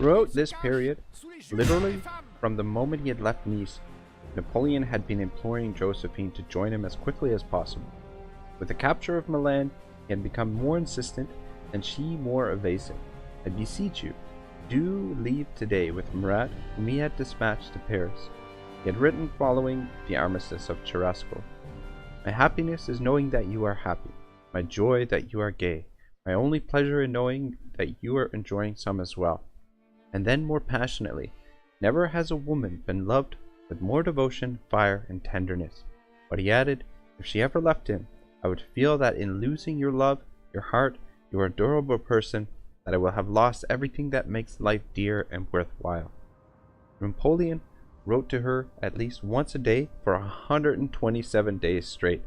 Throughout this period, literally from the moment he had left Nice, Napoleon had been imploring Josephine to join him as quickly as possible. With the capture of Milan, he had become more insistent and she more evasive. "I beseech you, do leave today with Murat, whom he had dispatched to Paris." He had written following the armistice of Cherasco. "My happiness is knowing that you are happy, my joy that you are gay, my only pleasure in knowing that you are enjoying some as well." And then more passionately, "Never has a woman been loved with more devotion, fire, and tenderness." But he added, "If she ever left him, I would feel that in losing your love, your heart, your adorable person, that I will have lost everything that makes life dear and worthwhile." Napoleon wrote to her at least once a day for 127 days straight.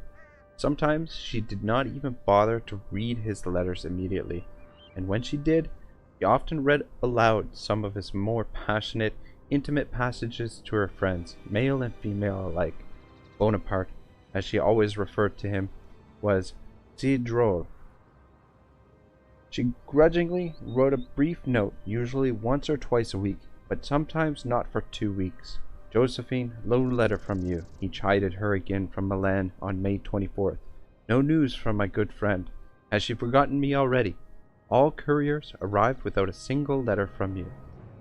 Sometimes she did not even bother to read his letters immediately, and when she did, he often read aloud some of his more passionate, intimate passages to her friends, male and female alike. Bonaparte, as she always referred to him, was si drôle. She grudgingly wrote a brief note, usually once or twice a week, but sometimes not for 2 weeks. "Josephine, no letter from you," he chided her again from Milan on May 24th. "No news from my good friend. Has she forgotten me already? All couriers arrived without a single letter from you.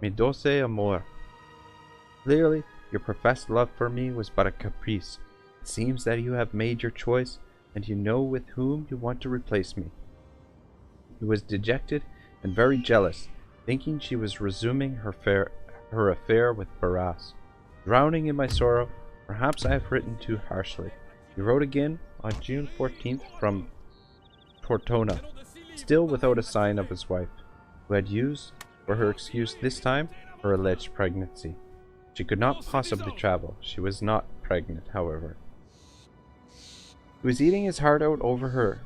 Mi dolce amor. Clearly, your professed love for me was but a caprice. It seems that you have made your choice, and you know with whom you want to replace me." He was dejected and very jealous, thinking she was resuming her affair with Horace. "Drowning in my sorrow, perhaps I have written too harshly." He wrote again on June 14th from Tortona, still without a sign of his wife, who had used for her excuse this time her alleged pregnancy. She could not possibly travel. She was not pregnant, however. He was eating his heart out over her.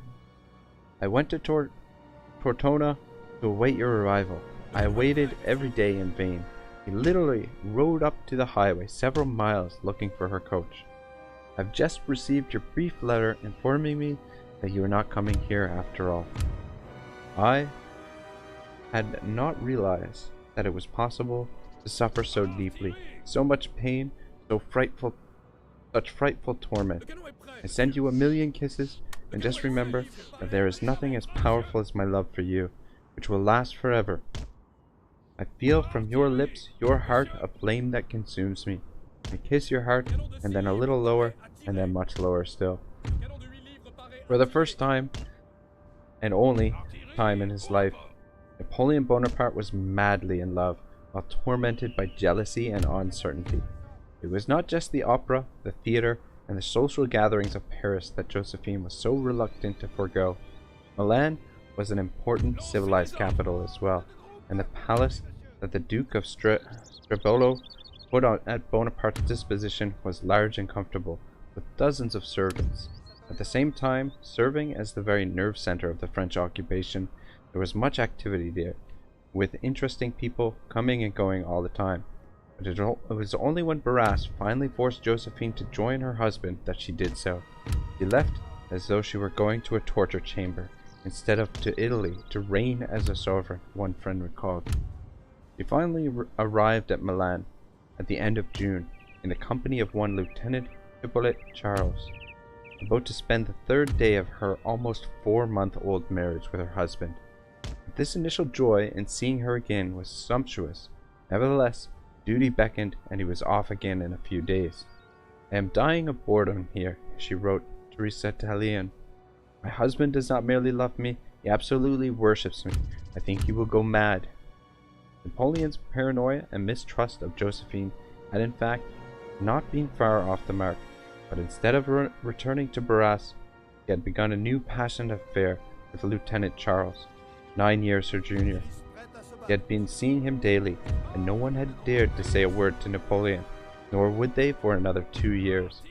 "I went to Tortona to await your arrival. I waited every day in vain." He literally rode up to the highway several miles looking for her coach. "I've just received your brief letter informing me that you are not coming here after all." I had not realized that it was possible to suffer so deeply, so much pain, such frightful torment. I send you a million kisses, and just remember that there is nothing as powerful as my love for you, which will last forever. I feel from your lips, your heart, a flame that consumes me. I kiss your heart, and then a little lower, and then much lower still. For the first time, and only time in his life, Napoleon Bonaparte was madly in love, while tormented by jealousy and uncertainty. It was not just the opera, the theatre, and the social gatherings of Paris that Josephine was so reluctant to forego. Milan was an important civilized capital as well, and the palace that the Duke of Strabolo put at Bonaparte's disposition was large and comfortable, with dozens of servants. At the same time, serving as the very nerve center of the French occupation, there was much activity there, with interesting people coming and going all the time. But it was only when Horace finally forced Josephine to join her husband that she did so. She left as though she were going to a torture chamber, instead of to Italy to reign as a sovereign, one friend recalled. She finally arrived at Milan at the end of June, in the company of one Lieutenant Hippolyte Charles, about to spend the third day of her almost 4-month-old marriage with her husband. This initial joy in seeing her again was sumptuous. Nevertheless, duty beckoned, and he was off again in a few days. "I am dying of boredom here," she wrote Teresa Tallien. "My husband does not merely love me, he absolutely worships me. I think he will go mad." Napoleon's paranoia and mistrust of Josephine had in fact not been far off the mark, but instead of returning to Horace, he had begun a new passionate affair with Lieutenant Charles, 9 years her junior. He had been seeing him daily, and no one had dared to say a word to Napoleon, nor would they for another 2 years.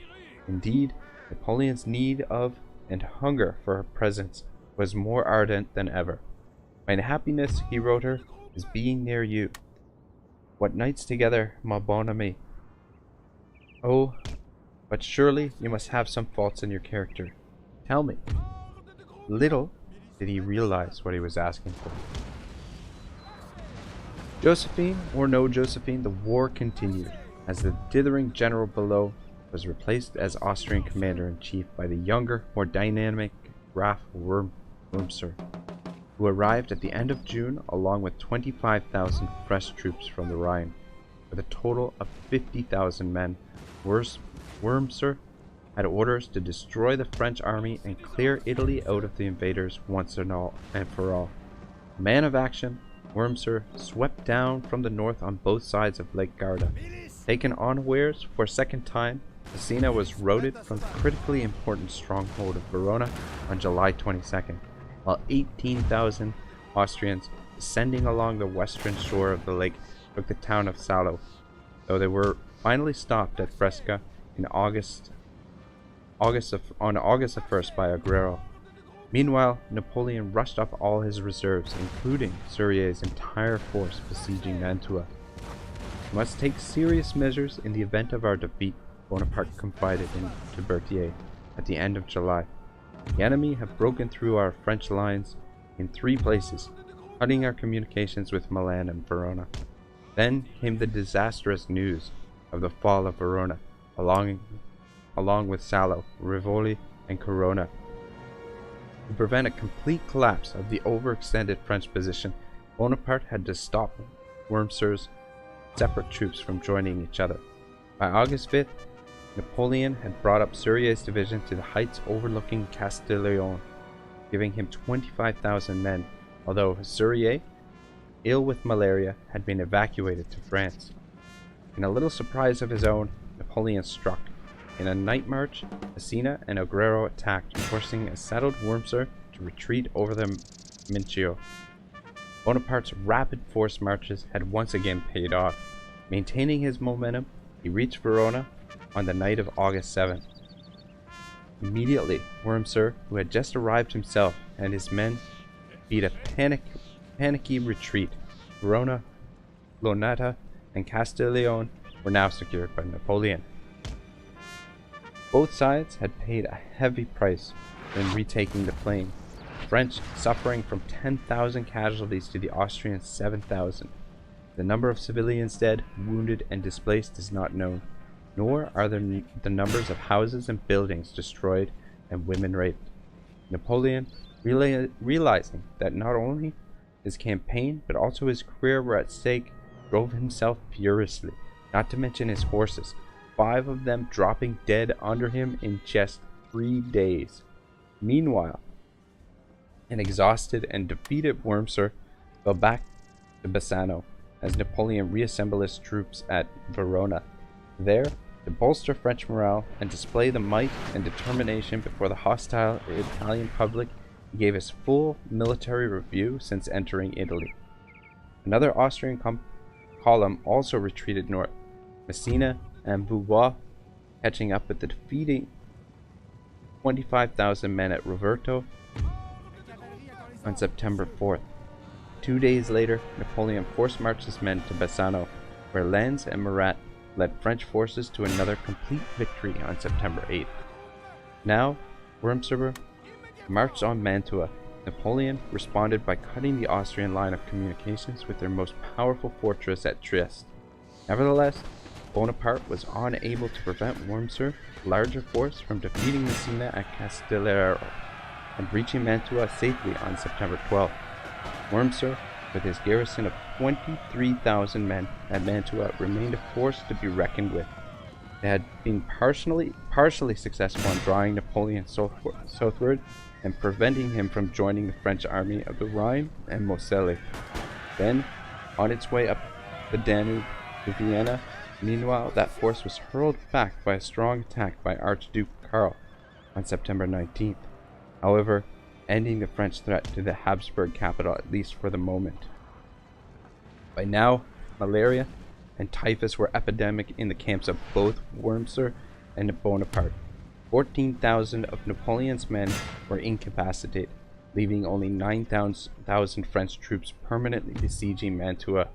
Indeed, Napoleon's need of and hunger for her presence was more ardent than ever. "My happiness," he wrote her, "is being near you. What nights together, ma bonne amie. Oh, but surely you must have some faults in your character. Tell me." Little did he realize what he was asking for. Josephine or no Josephine, the war continued, as the dithering general below was replaced as Austrian commander-in-chief by the younger, more dynamic Graf Wurmser, who arrived at the end of June along with 25,000 fresh troops from the Rhine. With a total of 50,000 men, Wurmser had orders to destroy the French army and clear Italy out of the invaders once and for all. A man of action, Wurmser swept down from the north on both sides of Lake Garda. Taken unawares for a second time, Messina was routed from the critically important stronghold of Verona on July 22nd, while 18,000 Austrians descending along the western shore of the lake took the town of Salo, though they were finally stopped at Fresca on August the 1st by Aguero. Meanwhile, Napoleon rushed up all his reserves, including Serrier's entire force besieging Mantua. "We must take serious measures in the event of our defeat," Bonaparte confided to Berthier at the end of July. "The enemy have broken through our French lines in 3 places, cutting our communications with Milan and Verona." Then came the disastrous news of the fall of Verona, along with Salo, Rivoli, and Corona. To prevent a complete collapse of the overextended French position, Bonaparte had to stop Wurmser's separate troops from joining each other. By August 5th, Napoleon had brought up Serrier's division to the heights overlooking Castiglione, giving him 25,000 men, although Serrier, ill with malaria, had been evacuated to France. In a little surprise of his own, Napoleon struck. In a night march, Messina and Aguero attacked, forcing a settled Wurmser to retreat over the Mincio. Bonaparte's rapid force marches had once again paid off. Maintaining his momentum, he reached Verona on the night of August 7th. Immediately, Wurmser, who had just arrived himself, and his men beat a panicky retreat. Verona, Lonata, and Castiglione were now secured by Napoleon. Both sides had paid a heavy price in retaking the plain, the French suffering from 10,000 casualties to the Austrians' 7,000. The number of civilians dead, wounded, and displaced is not known, nor are there the numbers of houses and buildings destroyed and women raped. Napoleon, realizing that not only his campaign but also his career were at stake, drove himself furiously, not to mention his horses, 5 of them dropping dead under him in just 3 days. Meanwhile, an exhausted and defeated Wurmser fell back to Bassano as Napoleon reassembled his troops at Verona. There, to bolster French morale and display the might and determination before the hostile Italian public, he gave his full military review since entering Italy. Another Austrian column also retreated north. Messina and Vaubois, catching up with the defeating 25,000 men at Roverto on September 4th. 2 days later, Napoleon force-marched his men to Bassano, where Lannes and Murat led French forces to another complete victory on September 8th. Now, Wurmser marched on Mantua. Napoleon responded by cutting the Austrian line of communications with their most powerful fortress at Trieste. Nevertheless, Bonaparte was unable to prevent Wurmser's larger force from defeating Messina at Castellero and reaching Mantua safely on September 12th. Wurmser, with his garrison of 23,000 men at Mantua, remained a force to be reckoned with. They had been partially successful in drawing Napoleon southward and preventing him from joining the French army of the Rhine and Moselle. Then, on its way up the Danube to Vienna, meanwhile, that force was hurled back by a strong attack by Archduke Karl on September 19th, however, ending the French threat to the Habsburg capital at least for the moment. By now, malaria and typhus were epidemic in the camps of both Wurmser and Bonaparte. 14,000 of Napoleon's men were incapacitated, leaving only 9,000 French troops permanently besieging Mantua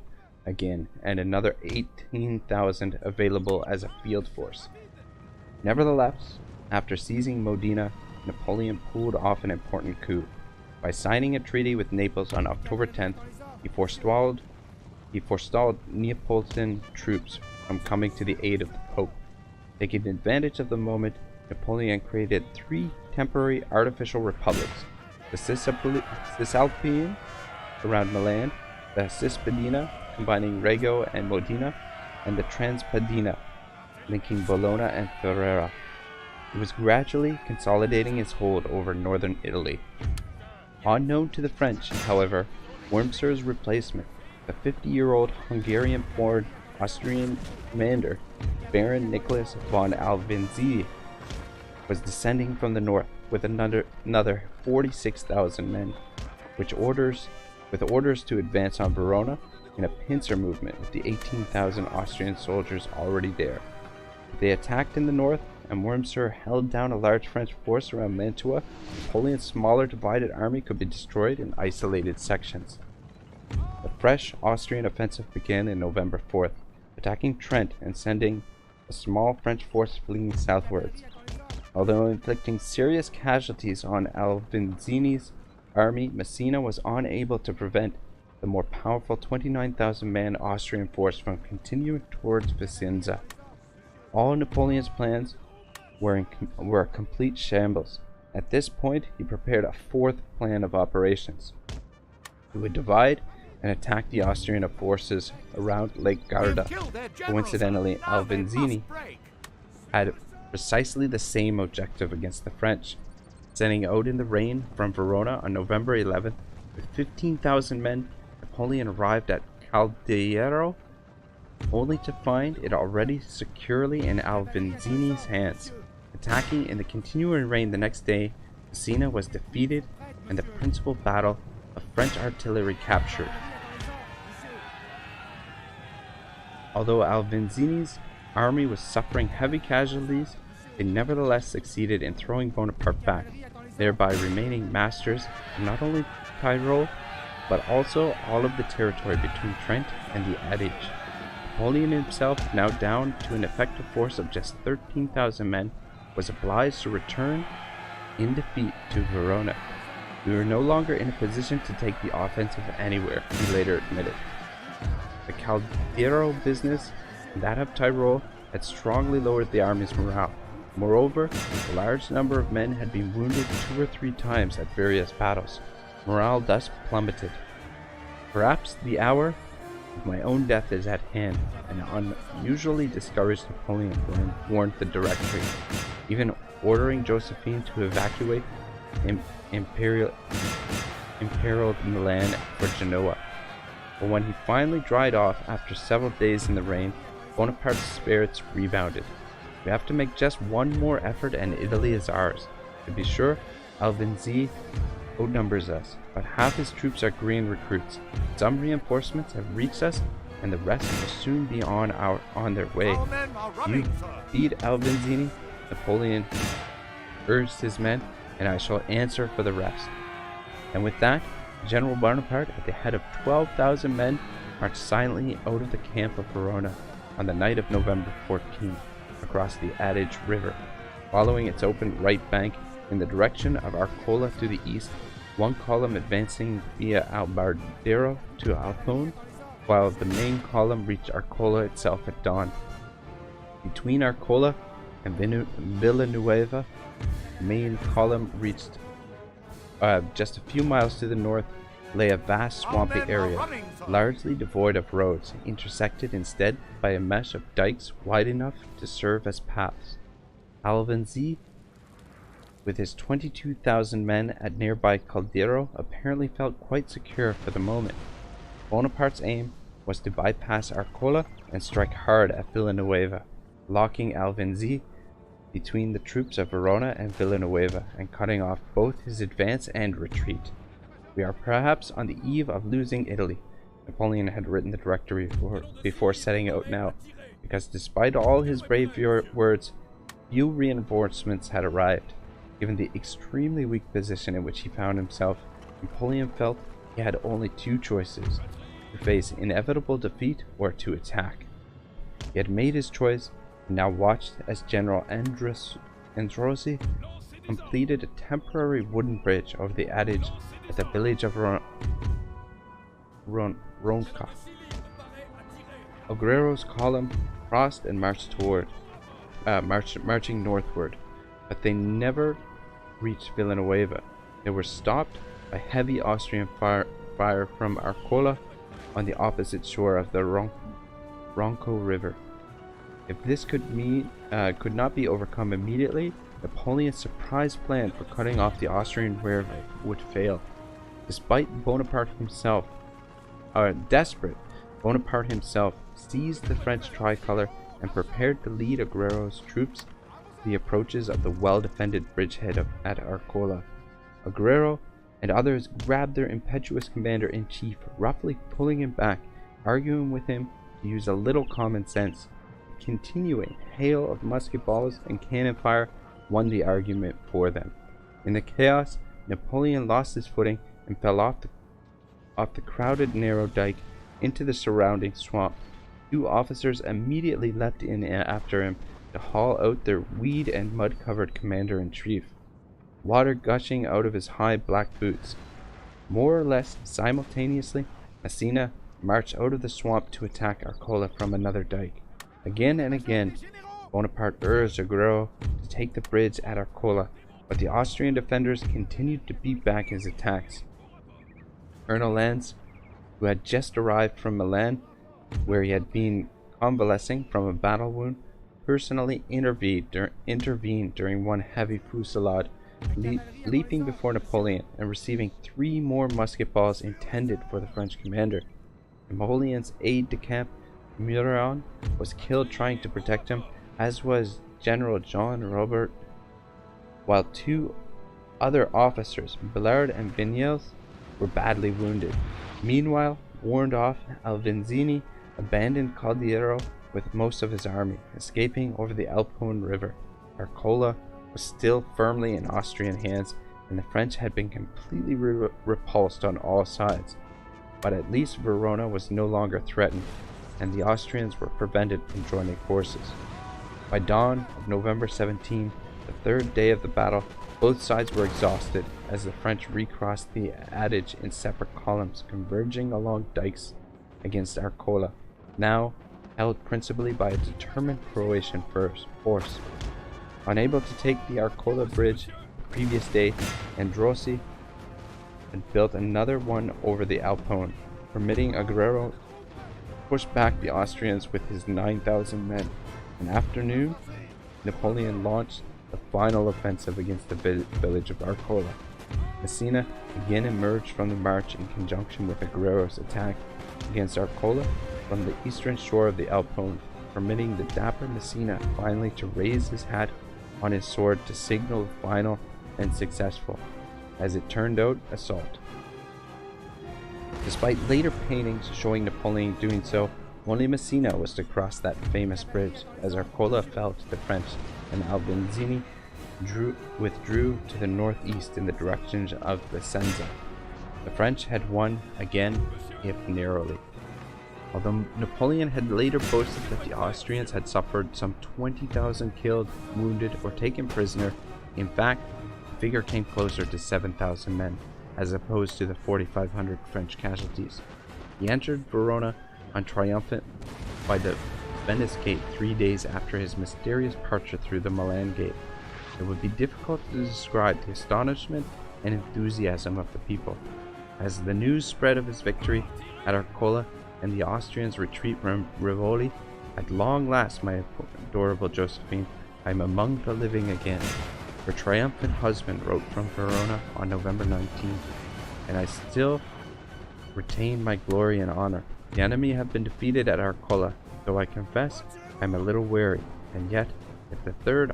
again, and another 18,000 available as a field force. Nevertheless, after seizing Modena, Napoleon pulled off an important coup. By signing a treaty with Naples on October 10th, he forestalled he forestalled Neapolitan troops from coming to the aid of the Pope. Taking advantage of the moment, Napoleon created 3 temporary artificial republics: the Cisalpine around Milan, the Cispadina combining Reggio and Modena, and the Transpadina linking Bologna and Ferrara. He was gradually consolidating his hold over northern Italy. Unknown to the French, however, Wurmser's replacement, the 50-year-old Hungarian-born Austrian commander, Baron Nicholas von Alvenzi, was descending from the north with another 46,000 men, with orders to advance on Verona in a pincer movement with the 18,000 Austrian soldiers already there. They attacked in the north, and Wurmser held down a large French force around Mantua. Napoleon's smaller divided army could be destroyed in isolated sections. The fresh Austrian offensive began in November 4th, attacking Trent and sending a small French force fleeing southwards. Although inflicting serious casualties on Alvenzini's army, Messina was unable to prevent the more powerful 29,000-man Austrian force from continuing towards Vicenza. All Napoleon's plans were a complete shambles. At this point, he prepared a 4th plan of operations. He would divide and attack the Austrian forces around Lake Garda. Coincidentally, Alvenzini had precisely the same objective against the French. Sending out in the rain from Verona on November 11th with 15,000 men, Napoleon arrived at Caldiero, only to find it already securely in Alvenzini's hands. Attacking in the continuing rain the next day, Messina was defeated and the principal battle of French artillery captured. Although Alvenzini's army was suffering heavy casualties, they nevertheless succeeded in throwing Bonaparte back, thereby remaining masters of not only Tyrol, but also all of the territory between Trent and the Adige. Napoleon himself, now down to an effective force of just 13,000 men, was obliged to return in defeat to Verona. We were no longer in a position to take the offensive anywhere, he later admitted. The Caldiero business and that of Tyrol had strongly lowered the army's morale. Moreover, a large number of men had been wounded 2 or 3 times at various battles. Morale thus plummeted. Perhaps the hour of my own death is at hand, an unusually discouraged Napoleon warned the Directory, even ordering Josephine to evacuate imperiled Milan for Genoa. But when he finally dried off after several days in the rain, Bonaparte's spirits rebounded. We have to make just one more effort and Italy is ours. To be sure, Alvenzi outnumbers us, but half his troops are green recruits. Some reinforcements have reached us, and the rest will soon be on their way. You feed Alvenzini, Napoleon urged his men, and I shall answer for the rest. And with that, General Bonaparte, at the head of 12,000 men, marched silently out of the camp of Verona on the night of November 14th, across the Adige River, following its open right bank in the direction of Arcole to the east, one column advancing via Albardero to Alphone, while the main column reached Arcole itself at dawn. Between Arcole and Villanueva, the main column reached just a few miles to the north, lay a vast swampy area, largely devoid of roads, intersected instead by a mesh of dikes wide enough to serve as paths. Alvenzi, with his 22,000 men at nearby Caldiero, apparently felt quite secure for the moment. Bonaparte's aim was to bypass Arcole and strike hard at Villanueva, locking Alvenzi between the troops of Verona and Villanueva and cutting off both his advance and retreat. We are perhaps on the eve of losing Italy, Napoleon had written the Directory before setting out now, because despite all his brave words, few reinforcements had arrived. Given the extremely weak position in which he found himself, Napoleon felt he had only 2 choices: to face inevitable defeat or to attack. He had made his choice and now watched as General Androsi completed a temporary wooden bridge over the Adige at the village of Ronca. Ogrero's column crossed and marched marching northward, but they never reached Villanueva. They were stopped by heavy Austrian fire from Arcole on the opposite shore of the Ronco River. If this could not be overcome immediately, Napoleon's surprise plan for cutting off the Austrian rear would fail. Desperate, Bonaparte himself seized the French tricolor and prepared to lead Ogrero's troops to the approaches of the well-defended bridgehead at Arcole. Ogrero and others grabbed their impetuous commander-in-chief, roughly pulling him back, arguing with him to use a little common sense. A continuing hail of musket balls and cannon fire won the argument for them. In the chaos, Napoleon lost his footing and fell off the crowded narrow dike into the surrounding swamp. Two officers immediately leapt in after him to haul out their weed and mud-covered commander-in-chief, water gushing out of his high black boots. More or less simultaneously, Massena marched out of the swamp to attack Arcole from another dike. Again and again, Bonaparte urged Augrero to take the bridge at Arcole, but the Austrian defenders continued to beat back his attacks. Colonel Lanz, who had just arrived from Milan, where he had been convalescing from a battle wound, personally intervened during one heavy fusillade, leaping before Napoleon and receiving 3 more musket balls intended for the French commander. Napoleon's aide-de-camp, Muraon, was killed trying to protect him, as was General Jean Robert, while 2 other officers, Billard and Vignales, were badly wounded. Meanwhile, warned off, Alvenzini abandoned Caldiero with most of his army, escaping over the Alpone River. Arcole was still firmly in Austrian hands, and the French had been completely repulsed on all sides. But at least Verona was no longer threatened, and the Austrians were prevented from joining forces. By dawn of November 17, the 3rd day of the battle, both sides were exhausted as the French recrossed the Adige in separate columns, converging along dikes against Arcole, now held principally by a determined Croatian force. Unable to take the Arcole bridge the previous day, Androssi had built another one over the Alpone, permitting Augrero to push back the Austrians with his 9,000 men. In the afternoon, Napoleon launched the final offensive against the village of Arcole. Massena again emerged from the march in conjunction with Augero's attack against Arcole from the eastern shore of the Alpone, permitting the dapper Massena finally to raise his hat on his sword to signal the final and successful, as it turned out, assault. Despite later paintings showing Napoleon doing so, only Massena was to cross that famous bridge, as Arcole fell to the French and Alvenzini withdrew to the northeast in the direction of the Senza. The French had won again, if narrowly. Although Napoleon had later boasted that the Austrians had suffered some 20,000 killed, wounded, or taken prisoner, in fact, the figure came closer to 7,000 men, as opposed to the 4,500 French casualties. He entered Verona on triumphant by the Venice Gate 3 days after his mysterious departure through the Milan Gate. It would be difficult to describe the astonishment and enthusiasm of the people. As the news spread of his victory at Arcole and the Austrians' retreat from Rivoli, "At long last, my adorable Josephine, I am among the living again." Her triumphant husband wrote from Verona on November 19th, "And I still retain my glory and honor. The enemy have been defeated at Arcole, though I confess I am a little weary, and yet, if the third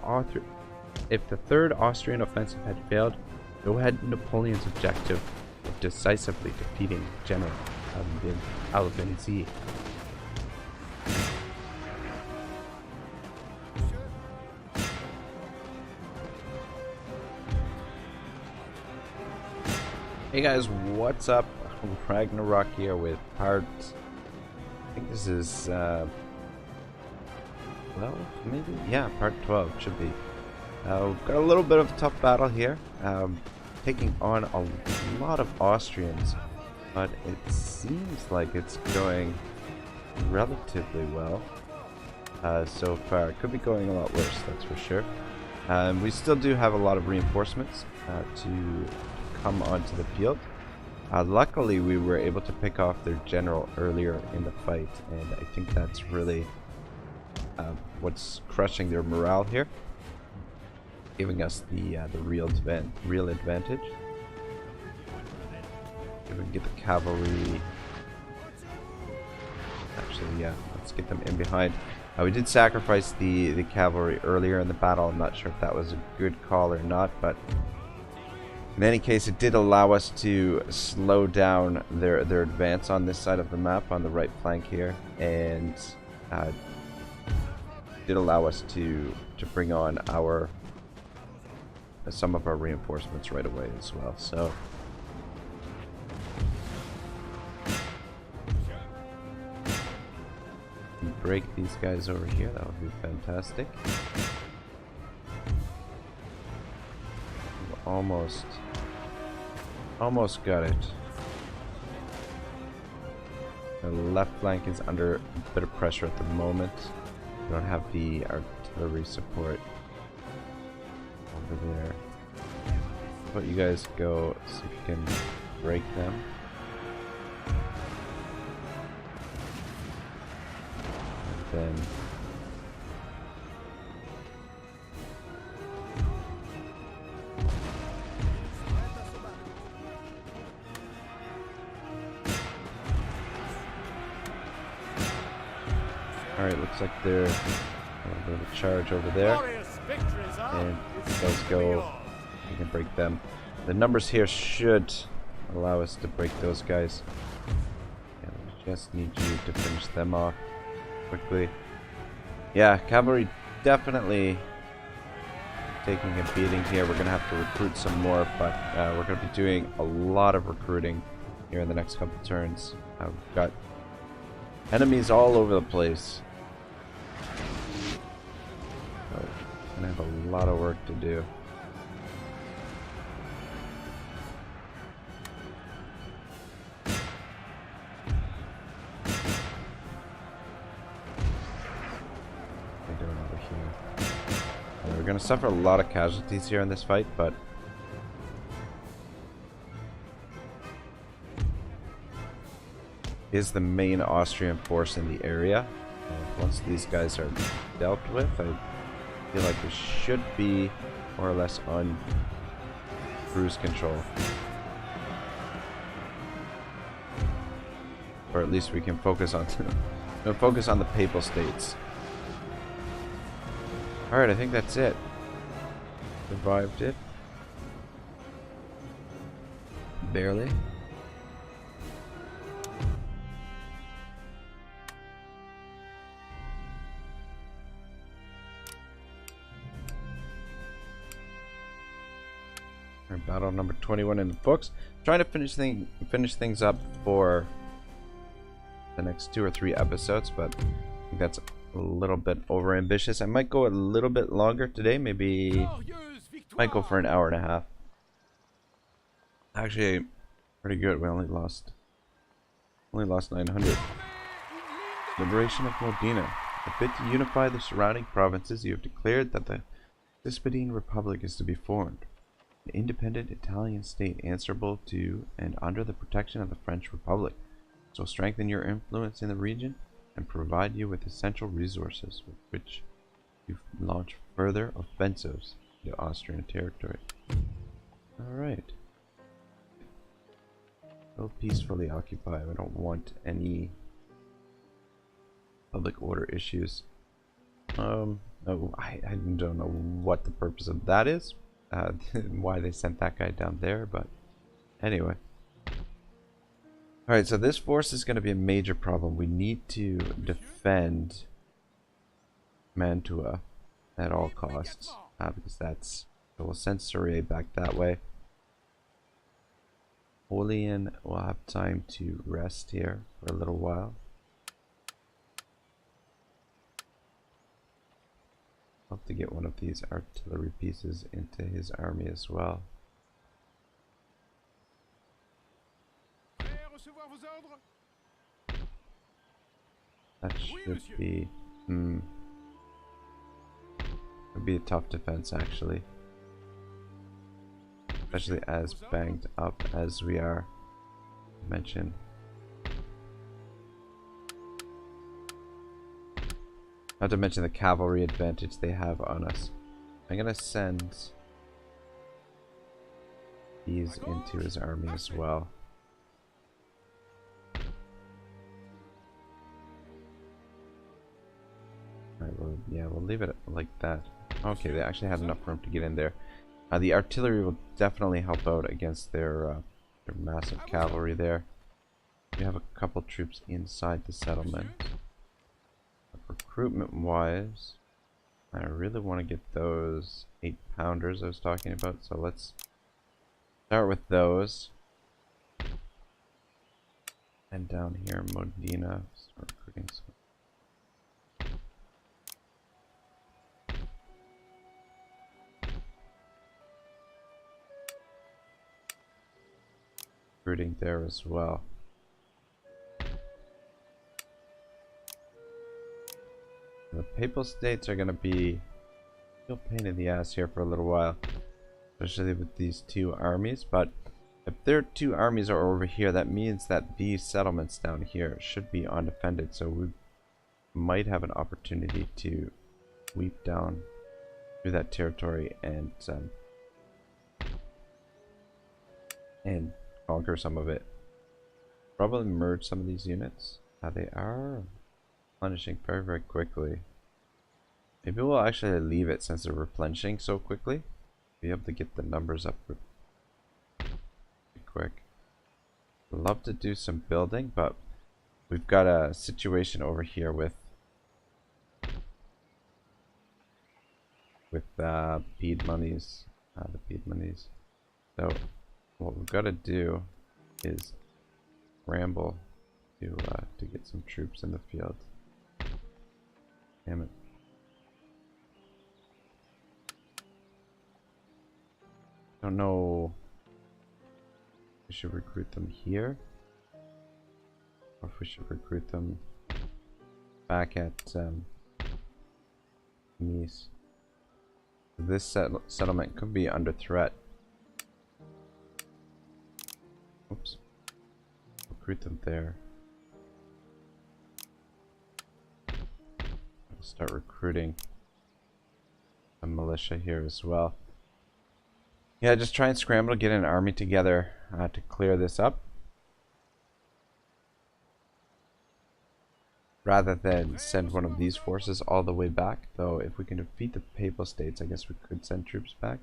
Austrian offensive had failed, so had Napoleon's objective of decisively defeating General Alvenzini." Hey guys, what's up? Ragnarok here with part, I think this is 12, maybe? Yeah, part 12 should be. We've got a little bit of a tough battle here, taking on a lot of Austrians, but it seems like it's going relatively well so far. It could be going a lot worse, that's for sure. We still do have a lot of reinforcements to come onto the field. Luckily, we were able to pick off their general earlier in the fight, and I think that's really what's crushing their morale here, giving us the real advantage. If we can get the cavalry, actually, yeah, let's get them in behind. We did sacrifice the cavalry earlier in the battle. I'm not sure if that was a good call or not, but in any case, it did allow us to slow down their advance on this side of the map, on the right flank here, and did allow us to bring on some of our reinforcements right away as well. So break these guys over here. That would be fantastic. Almost got it. The left flank is under a bit of pressure at the moment. We don't have the artillery support over there. But you guys go, see if you can break them. And then alright, looks like they're a bit of a charge over there. And let's go. We can break them. The numbers here should allow us to break those guys. Yeah, we just need you to finish them off quickly. Yeah, cavalry definitely taking a beating here. We're going to have to recruit some more, but we're going to be doing a lot of recruiting here in the next couple turns. We've got enemies all over the place. So we're going to have a lot of work to do. We're going to suffer a lot of casualties here in this fight, but is the main Austrian force in the area. And once these guys are dealt with, I feel like we should be more or less on cruise control. Or at least we can focus on the Papal States. Alright, I think that's it. Survived it. Barely. Our battle number 21 in the books. Trying to finish things up for the next 2 or 3 episodes, but I think that's a little bit over ambitious. I might go a little bit longer today, maybe might go for an hour and a half. Actually, pretty good. We only lost 900. Liberation of Modena. A bid to unify the surrounding provinces, you have declared that the Cispadine Republic is to be formed, an independent Italian state answerable to and under the protection of the French Republic. So strengthen your influence in the region and provide you with essential resources with which you launch further offensives into Austrian territory. Alright. We'll peacefully occupy. We don't want any public order issues. I don't know what the purpose of that is. Why they sent that guy down there, but anyway. Alright, so this force is going to be a major problem. We need to defend Mantua at all costs, because that's... So we'll send Surrey back that way. Napoleon will have time to rest here for a little while. I'll have to get one of these artillery pieces into his army as well. That should be... Would be a tough defense, actually. Especially as banged up as we are. Mentioned. Not to mention the cavalry advantage they have on us. I'm gonna send these into his army as well. Alright, well, yeah, we'll leave it like that. Okay, they actually had enough room to get in there. The artillery will definitely help out against their massive cavalry there. We have a couple troops inside the settlement. Recruitment wise, I really want to get those 8-pounders I was talking about, so let's start with those. And down here, Modena, start recruiting some. Recruiting there as well. The Papal States are going to be a real pain in the ass here for a little while, especially with these two armies. But if their two armies are over here, that means that these settlements down here should be undefended. So we might have an opportunity to sweep down through that territory and conquer some of it. Probably merge some of these units. They are replenishing very, very quickly. Maybe we'll actually leave it since they're replenishing so quickly. Be able to get the numbers up pretty quick. Love to do some building, but we've got a situation over here with bead monies. The bead monies. So what we've got to do is scramble to get some troops in the field. Damn it. Don't know if we should recruit them here or if we should recruit them back at Nice. This settlement could be under threat. Oops. Recruit them there. I'll start recruiting a militia here as well. Yeah, just try and scramble to get an army together to clear this up, rather than send one of these forces all the way back. Though if we can defeat the Papal States, I guess we could send troops back.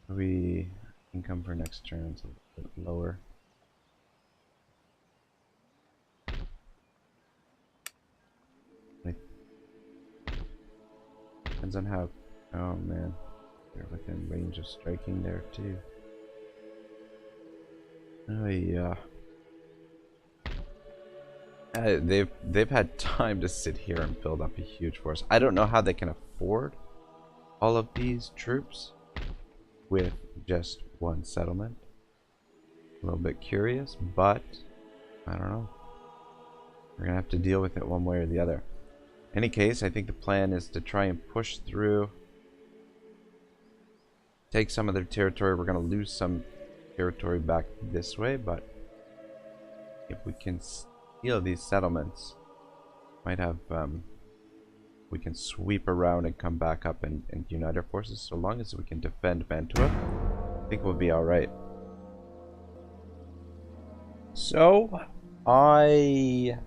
We income for next turn is a little bit lower. Depends on how. Oh man, they're within range of striking there too. Oh yeah. They've had time to sit here and build up a huge force. I don't know how they can afford all of these troops with just one settlement. A little bit curious, but I don't know. We're gonna have to deal with it one way or the other. In any case, I think the plan is to try and push through, take some of their territory. We're gonna lose some territory back this way, but if we can steal these settlements, might have we can sweep around and come back up and unite our forces. So long as we can defend Mantua, I think we'll be alright. So I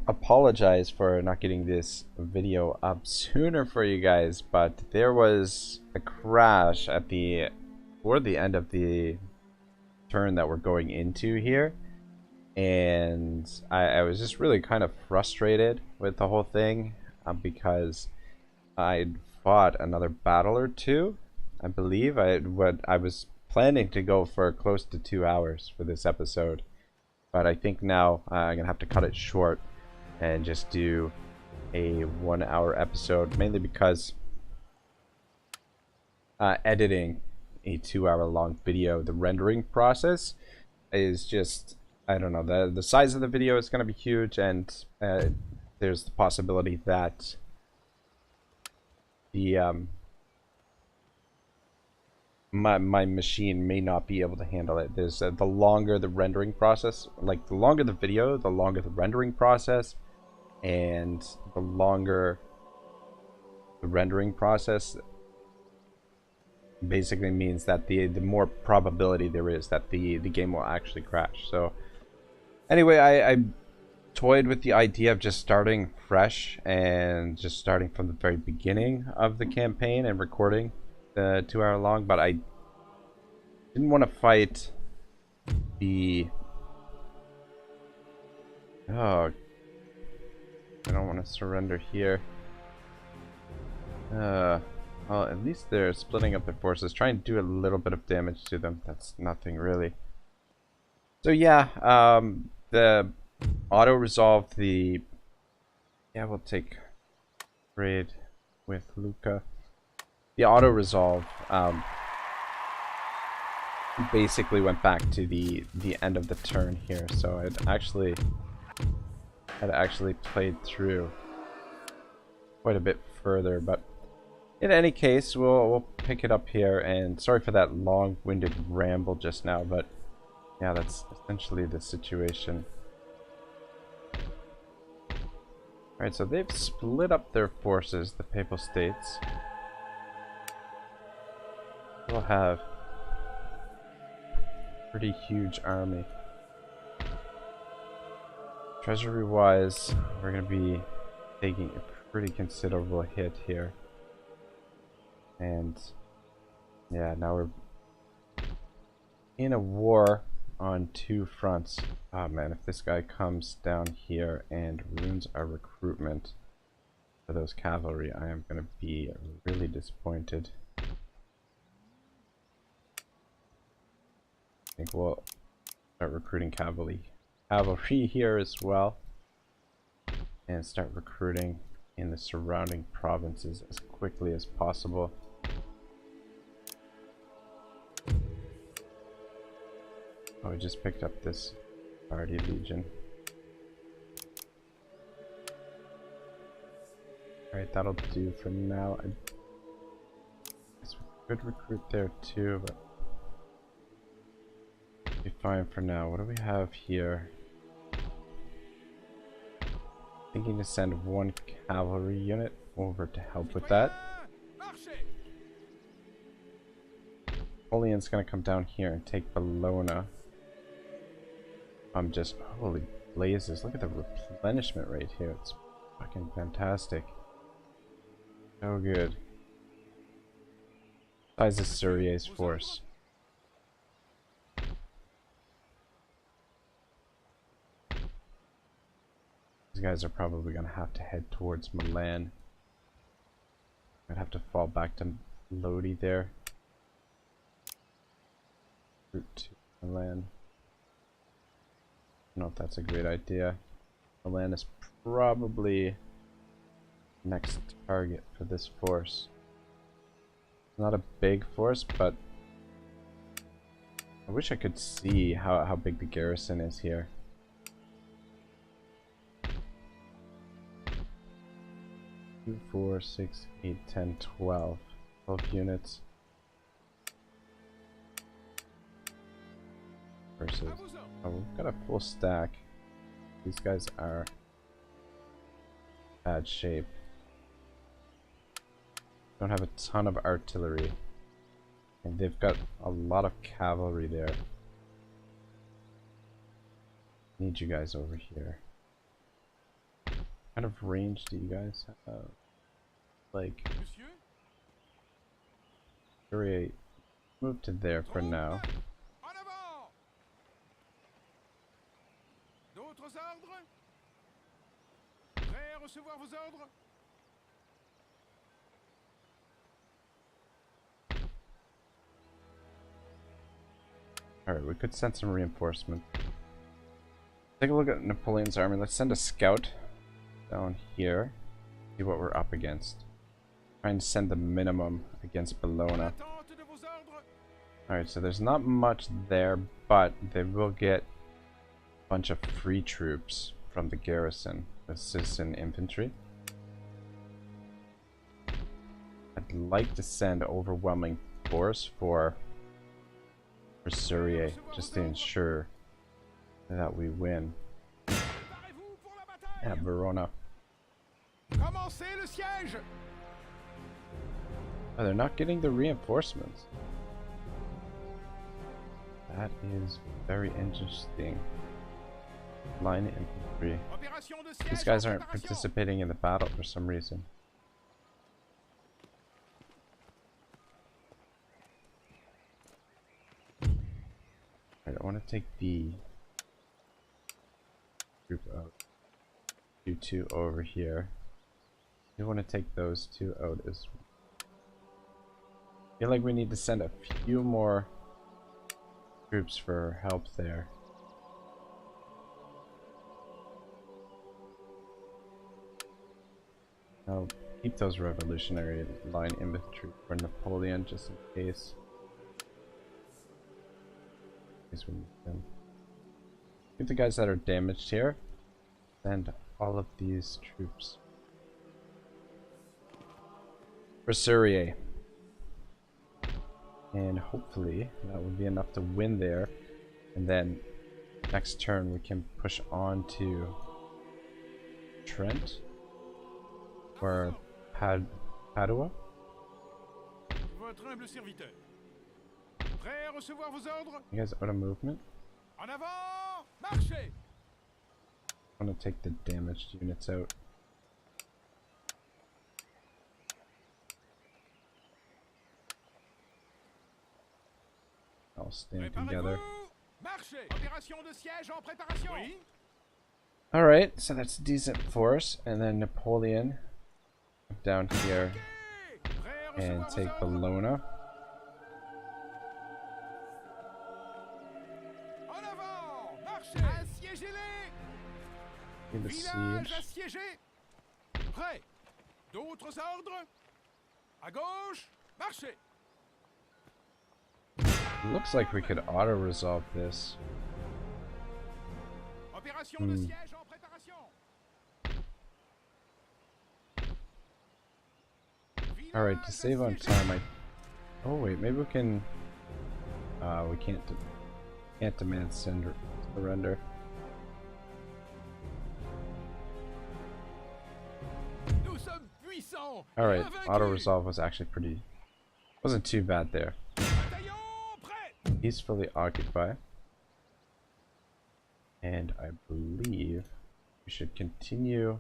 apologize for not getting this video up sooner for you guys, but there was a crash at toward the end of the turn that we're going into here, and I was just really kind of frustrated with the whole thing because I'd fought another battle or two. I believe I was planning to go for close to 2 hours for this episode, but I think now I'm gonna have to cut it short and just do a 1 hour episode, mainly because editing a 2 hour long video, the rendering process is just I don't know, the size of the video is going to be huge, and there's the possibility that the my machine may not be able to handle it. There's the longer the rendering process, like the longer the video, the longer the rendering process, and the longer the rendering process basically means that the more probability there is that the game will actually crash. So anyway, I toyed with the idea of just starting fresh and just starting from the very beginning of the campaign and recording the 2 hour long, but I didn't want to fight the I don't want to surrender here. Well, at least they're splitting up their forces, trying to do a little bit of damage to them. That's nothing really. So yeah, the auto resolve, the we'll take trade with Luca. The auto resolve basically went back to the end of the turn here, so it actually played through quite a bit further, but in any case, we'll pick it up here. And sorry for that long-winded ramble just now, but yeah, that's essentially the situation. Alright, so they've split up their forces, the Papal States. We'll have a pretty huge army. Treasury-wise, we're going to be taking a pretty considerable hit here. And yeah, now we're in a war on 2 fronts. Oh man, if this guy comes down here and ruins our recruitment for those cavalry, I am going to be really disappointed. I think we'll start recruiting cavalry here as well, and start recruiting in the surrounding provinces as quickly as possible. Oh, we just picked up this Party Legion. Alright, that'll do for now. I guess we could recruit there too, but be fine for now. What do we have here? Thinking to send 1 cavalry unit over to help with that. Napoleon's gonna come down here and take Bologna. I'm just, holy blazes, look at the replenishment rate here. It's fucking fantastic. So good. Size of Surrey's force. These guys are probably going to have to head towards Milan. I'd have to fall back to Lodi there. Route to Milan. I don't know if that's a great idea. Milan is probably next target for this force. Not a big force, but I wish I could see how big the garrison is here. 2, 4, 6, 8, 10, 12. 12 units. Versus, oh, we've got a full stack. These guys are bad shape. Don't have a ton of artillery, and they've got a lot of cavalry there. Need you guys over here. What kind of range do you guys have? Like, great. Move to there for now. Alright, we could send some reinforcement. Take a look at Napoleon's army. Let's send a scout down here. See what we're up against. Trying to send the minimum against Bologna. Alright, so there's not much there, but they will get bunch of free troops from the garrison, the citizen infantry. I'd like to send overwhelming force for Surrey, just to ensure that we win at Verona. Oh, they're not getting the reinforcements. That is very interesting. Line infantry. These guys aren't participating in the battle for some reason. I want to take the group out. You two over here. You want to take those two out as well. I feel like we need to send a few more troops for help there. I'll keep those revolutionary line infantry for Napoleon just in case. We need them. Keep the guys that are damaged here. Send all of these troops for Surrey. And hopefully that will be enough to win there. And then next turn we can push on to Trent or Padua. You guys out of movement? I'm gonna take the damaged units out. All stand together. Alright, so that's a decent force, and then Napoleon down here and take Bologna. In the siege. Looks like we could auto-resolve this. Alright, to save on time, oh wait, maybe we can... we can't demand surrender. Alright, auto-resolve was actually wasn't too bad there. Peacefully occupy. And I believe we should continue.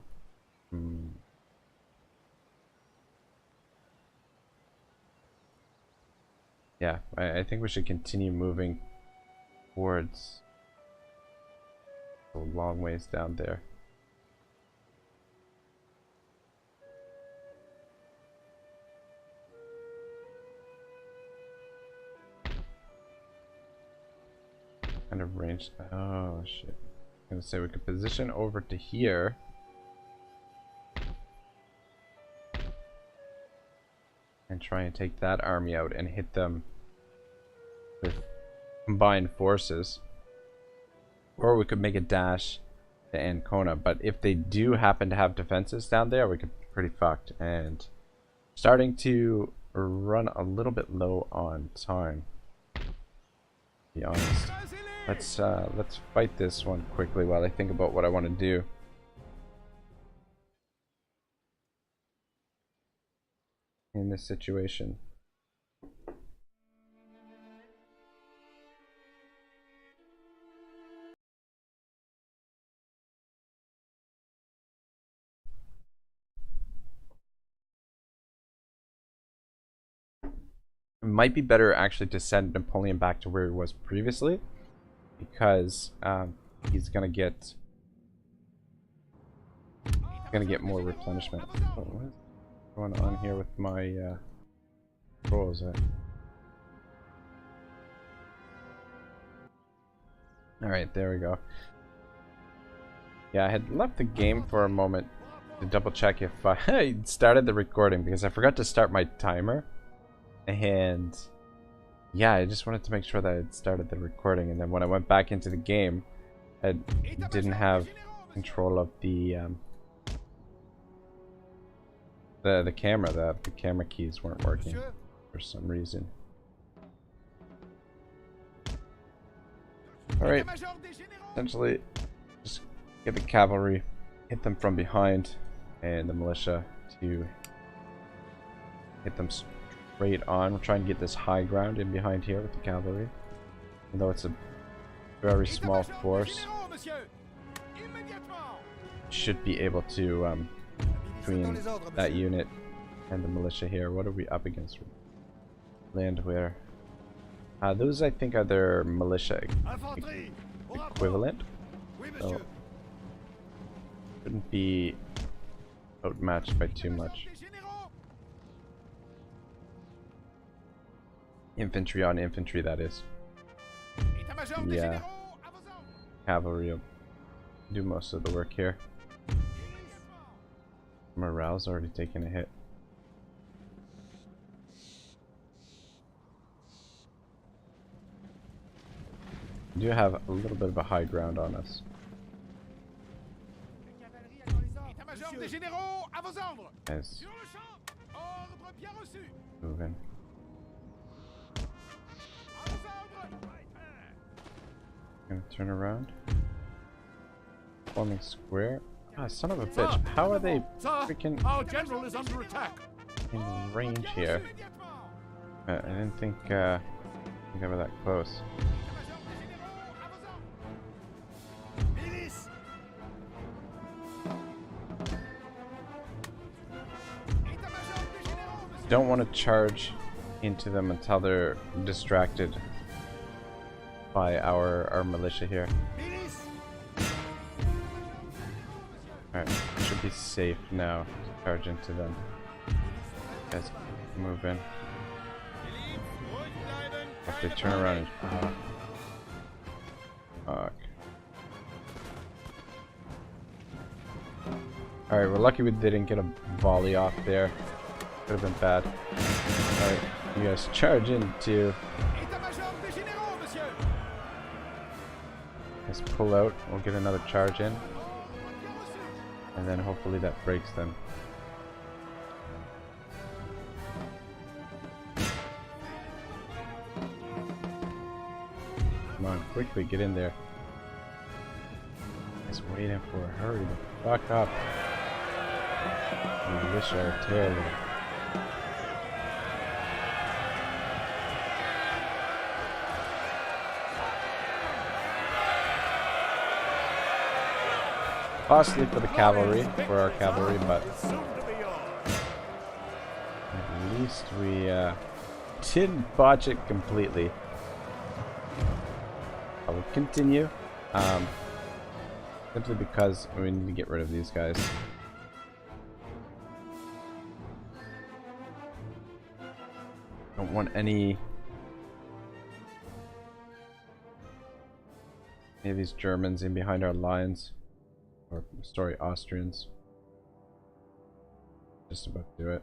Yeah, I think we should continue moving towards a long ways down there. Kind of range. Oh shit. I'm gonna say we could position over to here. And try and take that army out and hit them with combined forces. Or we could make a dash to Ancona. But if they do happen to have defenses down there, we could be pretty fucked. And starting to run a little bit low on time, to be honest. Let's fight this one quickly while I think about what I want to do. In this situation. It might be better actually to send Napoleon back to where he was previously, because he's gonna get more replenishment. Oh, what is going on here with my rolls? Alright, there we go. Yeah, I had left the game for a moment to double check if I started the recording, because I forgot to start my timer. And yeah, I just wanted to make sure that I had started the recording, and then when I went back into the game, I didn't have control of the camera. The camera keys weren't working for some reason. Alright, essentially just get the cavalry, hit them from behind, and the militia to hit them straight on. We're trying to get this high ground in behind here with the cavalry. Even though it's a very small force, should be able to, between that unit and the militia here. What are we up against? Land where? Those I think are their militia equivalent. So shouldn't be outmatched by too much. Infantry on infantry, that is. Yeah. Cavalry will do most of the work here. Morale's already taken a hit. We do have a little bit of a high ground on us. Nice. Moving. Gonna turn around. Forming square. Ah, son of a bitch. How are they freaking our general is under attack in range here? I didn't think they were that close. Don't want to charge into them until they're distracted by our militia here. Alright, should be safe now to charge into them. Guys, move in. If they turn around and... fuck. Alright, we're lucky we didn't get a volley off there. Could have been bad. Alright, you guys charge into... Let's pull out, we'll get another charge in. And then hopefully that breaks them. Come on, quickly, get in there. Just waiting for a hurry the fuck up. Militia artillery. Costly for the cavalry, for our cavalry, but at least we didn't botch it completely. I will continue, simply because we need to get rid of these guys. Don't want any of these Germans in behind our lines. Or, sorry, Austrians. Just about to do it.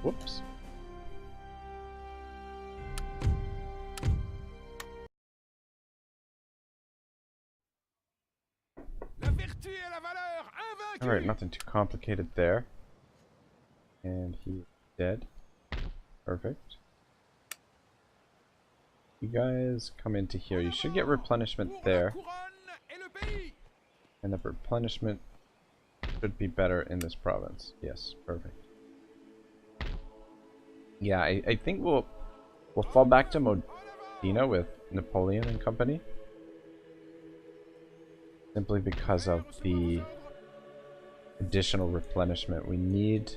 Whoops. Alright, nothing too complicated there. And he's dead. Perfect. You guys come into here. You should get replenishment there. And the replenishment should be better in this province. Yes, perfect. Yeah, I think we'll fall back to Modena with Napoleon and company. Simply because of the additional replenishment. We need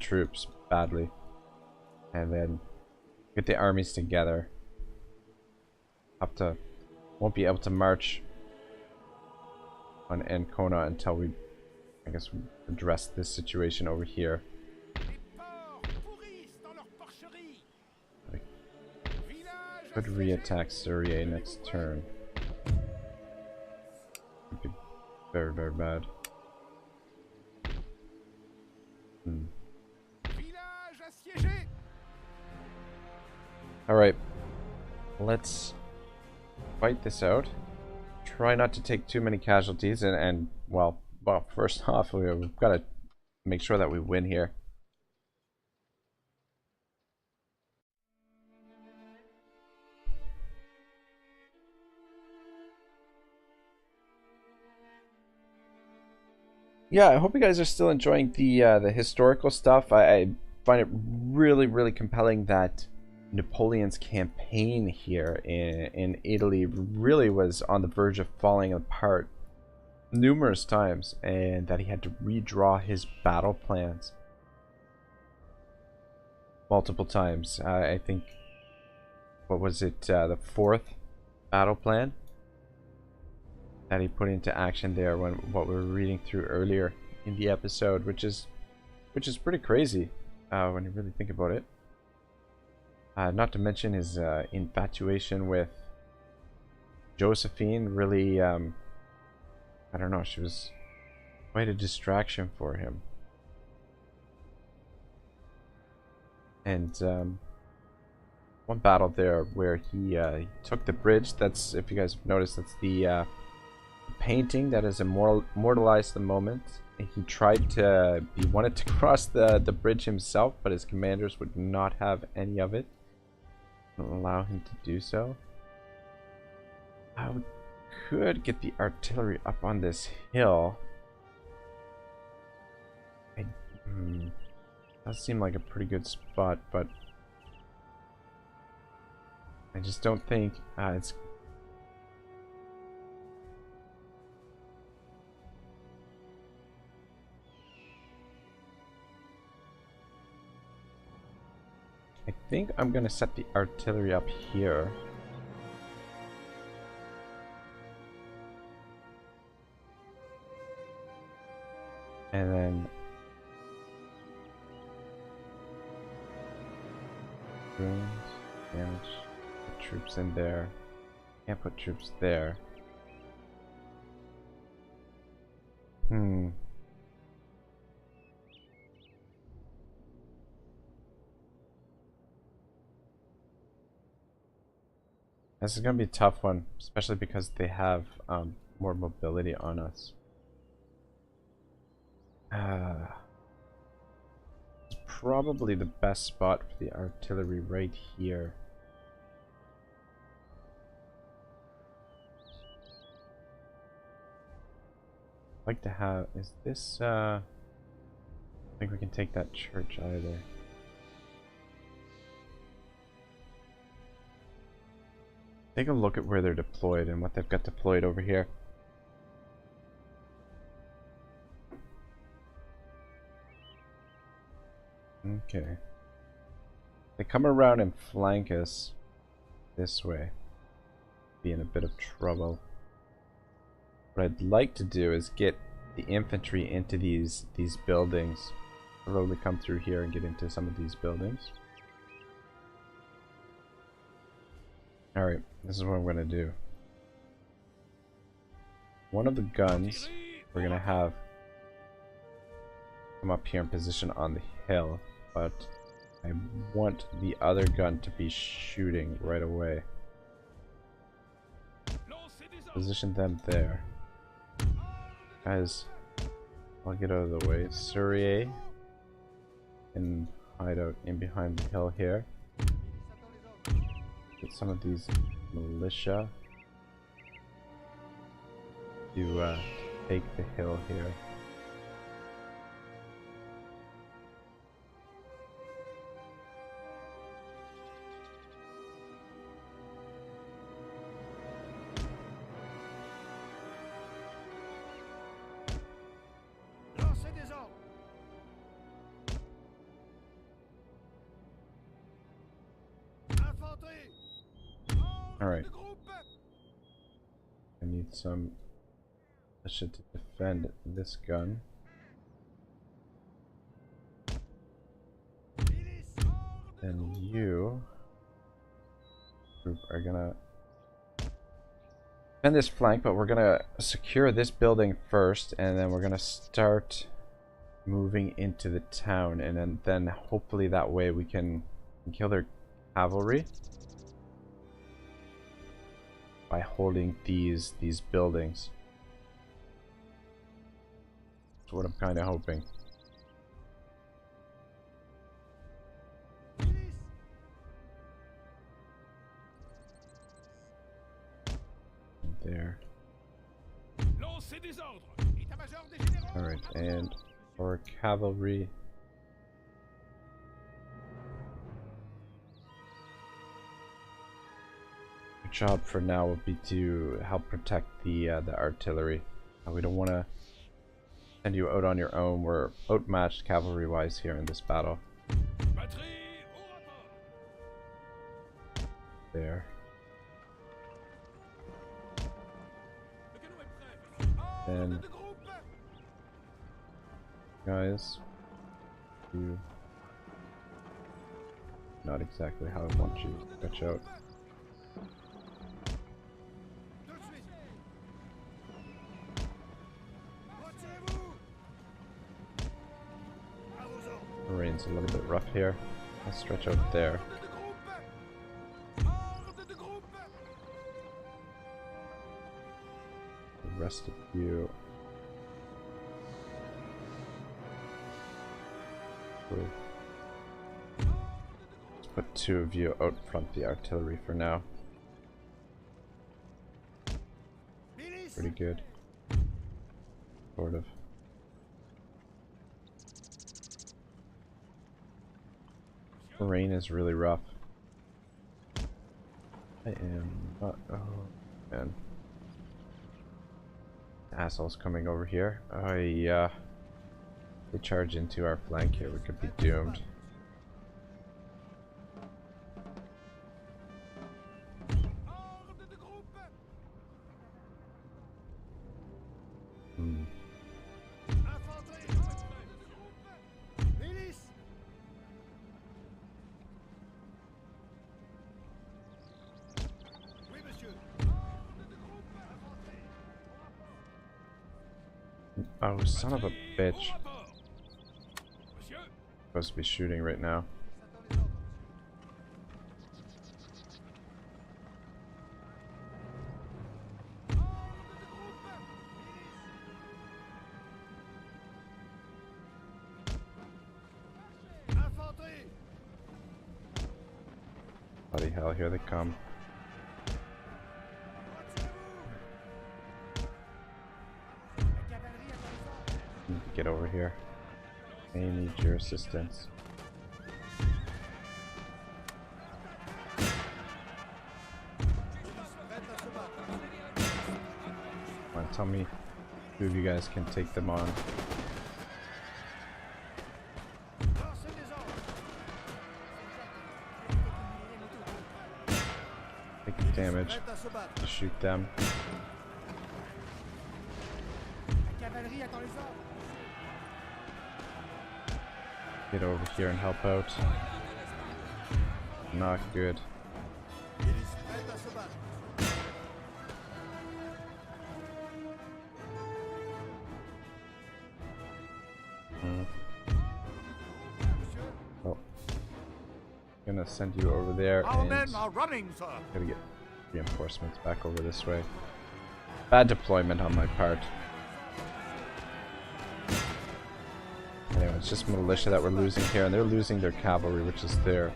troops badly. And then get the armies together. Won't be able to march on Ancona until we, I guess, address this situation over here. Could re-attack Syria next turn. Would be very, very bad. Alright. Let's fight this out. Try not to take too many casualties and well, first off, we've got to make sure that we win here. Yeah, I hope you guys are still enjoying the historical stuff. I find it really, really compelling that Napoleon's campaign here in Italy really was on the verge of falling apart numerous times, and that he had to redraw his battle plans multiple times. I think, what was it, the fourth battle plan that he put into action there, when what we were reading through earlier in the episode, which is pretty crazy when you really think about it. Not to mention his infatuation with Josephine. Really, I don't know, she was quite a distraction for him. And one battle there where he took the bridge. That's, if you guys have noticed, that's the painting that has immortalized the moment. He wanted to cross the bridge himself, but his commanders would not have any of it. Wouldn't allow him to do so. I could get the artillery up on this hill. Does seem like a pretty good spot, but I just don't think it's. I think I'm gonna set the artillery up here. And then ruins, damage, put troops in there. Can't put troops there. This is gonna be a tough one, especially because they have more mobility on us. It's probably the best spot for the artillery right here. I'd like to have, is this, I think we can take that church either. Take a look at where they're deployed and what they've got deployed over here. Okay. They come around and flank us this way. Be in a bit of trouble. What I'd like to do is get the infantry into these buildings. Slowly come through here and get into some of these buildings. Alright, this is what I'm gonna do. One of the guns we're gonna have come up here in position on the hill, but I want the other gun to be shooting right away. Position them there. Guys, I'll get out of the way. Surrey can hide out in behind the hill here. Get some of these militia to take the hill here. Alright. I need some militia to defend this gun. And you group are gonna defend this flank, but we're gonna secure this building first, and then we're gonna start moving into the town, and then hopefully that way we can kill their cavalry by holding these buildings. That's what I'm kind of hoping. There. Alright, and for cavalry. Your job for now will be to help protect the artillery. We don't want to send you out on your own. We're outmatched cavalry-wise here in this battle. There. Then, guys, you not exactly how I want you to stretch out. Terrain's a little bit rough here. I'll stretch out there. The rest of you. Let's put 2 of you out front the artillery for now. Pretty good. Sort of. Terrain is really rough. I am not. Oh man. Assholes coming over here. They charge into our flank here, we could be doomed. Oh, son of a bitch. Supposed to be shooting right now. Bloody hell, here they come. Get over here. I need your assistance. Come on, tell me who of you guys can take them on. Take the damage. Shoot them. Get over here and help out. Not good. Oh. Gonna send you over there Our and men are running, sir. gotta get reinforcements back over this way. Bad deployment on my part. Anyway, it's just militia that we're losing here, and they're losing their cavalry, which is their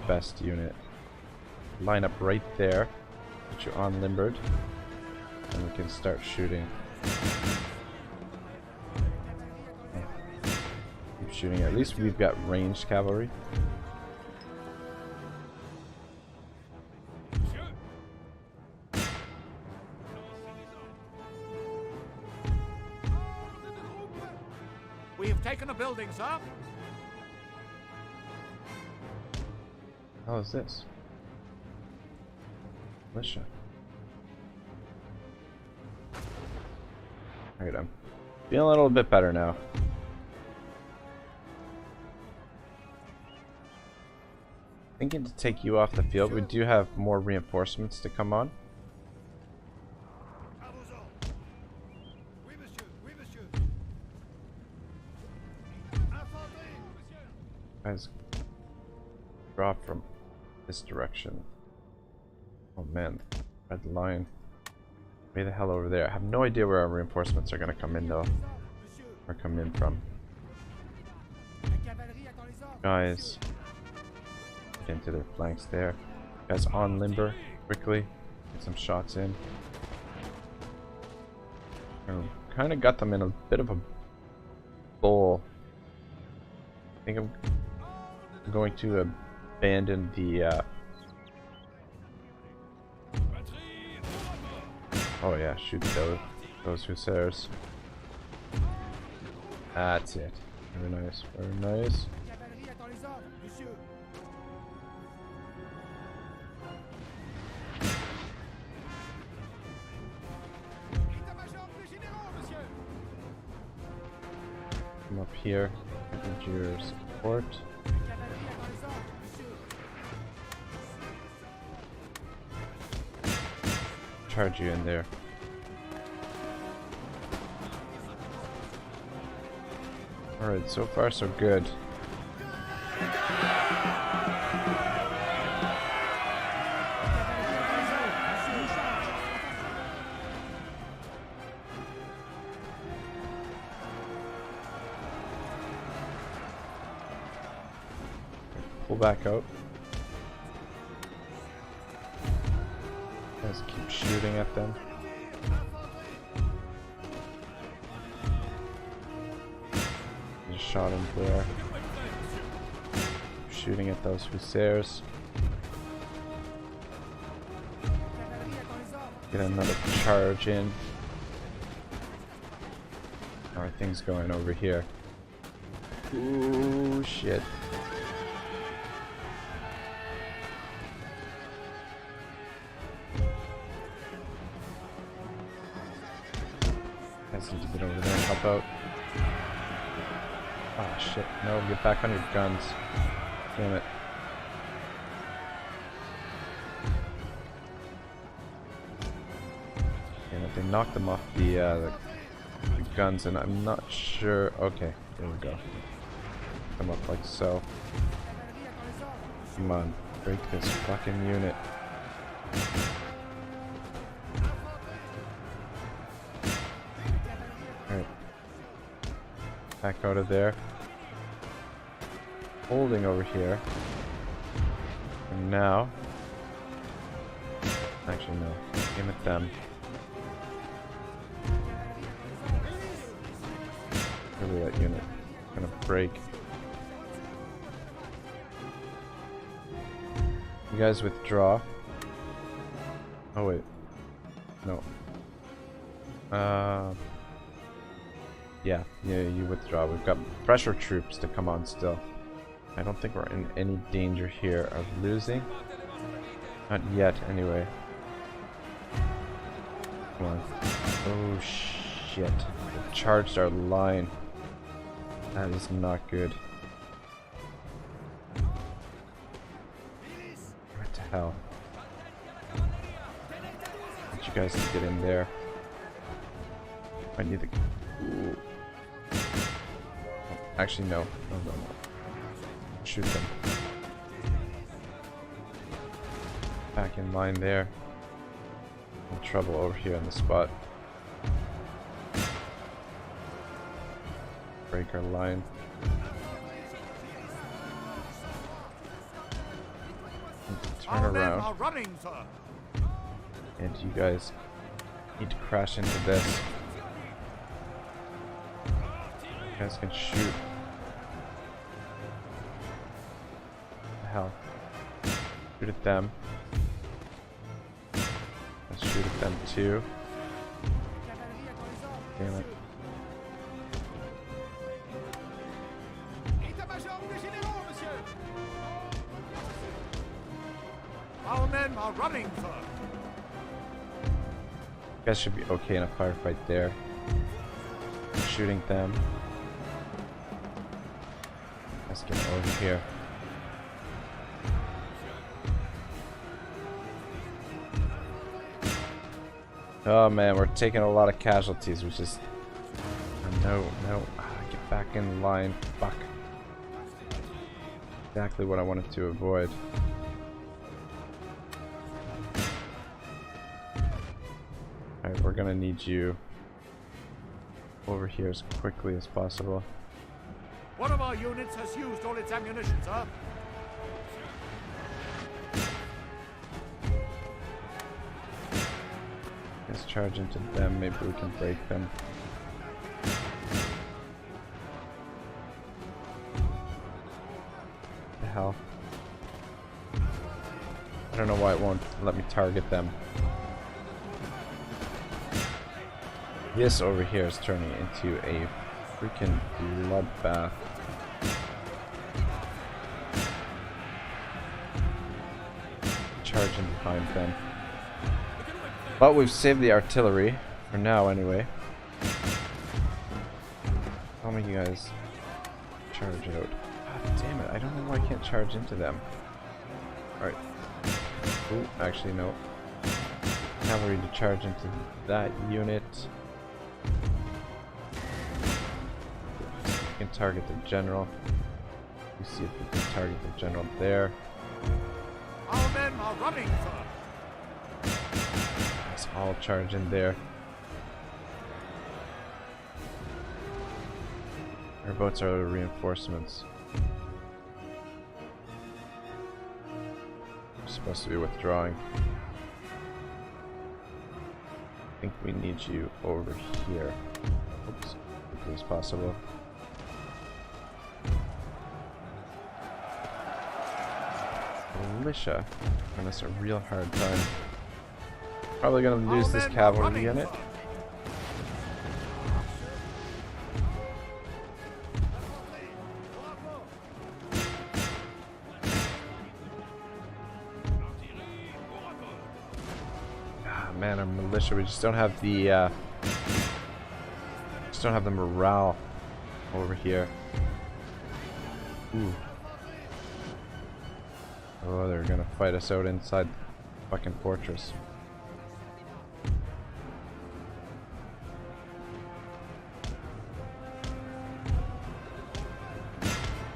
best unit. Line up right there, put you on limbered, and we can start shooting. Keep shooting. At least we've got ranged cavalry. We have taken a building, sir. How is this? Militia. Alright, I'm feeling a little bit better now. Thinking to take you off the field. We do have more reinforcements to come on. Guys, drop from this direction. Oh man, red line. Way the hell over there. I have no idea where our reinforcements are gonna come in though. Or come in from. Guys, get into their flanks there. Guys on limber, quickly. Get some shots in. Kind of got them in a bit of a bowl. I think I'm going to abandon the oh yeah, shoot those hussars. That's it. Very nice, very nice. Come up here, get your support. Charge you in there. Alright, so far so good. Pull back out. Guys keep shooting at them. Just shot him there. Shooting at those hussars. Get another charge in. How are things going over here? Ooh, shit. Guys need to get over there and help out. Oh shit, no, get back on your guns. Damn it. Damn it, they knocked them off the guns and I'm not sure. Okay, there we go. Come up like so. Come on, break this fucking unit. Alright. Back out of there. Holding over here. And now. Actually, no. Aim at them. Really, that unit gonna break. You guys withdraw. Oh wait. No. Yeah, you withdraw. We've got pressure troops to come on still. I don't think we're in any danger here of losing. Not yet, anyway. Come on. Oh shit. They've charged our line. That is not good. What the hell? Get you guys to get in there. I need the... Ooh. Oh, actually, no. No. Shoot them. Back in line there. In trouble over here on the spot. Break our line. Turn around. And you guys need to crash into this. You guys can shoot. What the hell? Shoot at them. Let's shoot at them too. Damn it. Our men are running, sir. You guys should be okay in a firefight there. Shooting them. Let's get over here. Oh man, we're taking a lot of casualties, which is... No. Get back in line. Fuck. Exactly what I wanted to avoid. Alright, we're gonna need you over here as quickly as possible. One of our units has used all its ammunition, sir. Let's charge into them, maybe we can break them. The hell? I don't know why it won't let me target them. This over here is turning into a freaking bloodbath. Charging behind them. But we've saved the artillery, for now anyway. Tell me you guys charge out. God damn it, I don't know why I can't charge into them. Alright. Ooh, actually no. Cavalry to charge into that unit. We can target the general. You see if we can target the general there. Our men are running, sir. Let's all charge in there. Our boats are reinforcements. We're supposed to be withdrawing. I think we need you over here. Oops, as quickly as possible. Militia giving us a real hard time. Probably gonna lose this cavalry unit. Ah man, our militia, we just don't have the morale over here. Ooh. Oh, they're gonna fight us out inside the fucking fortress.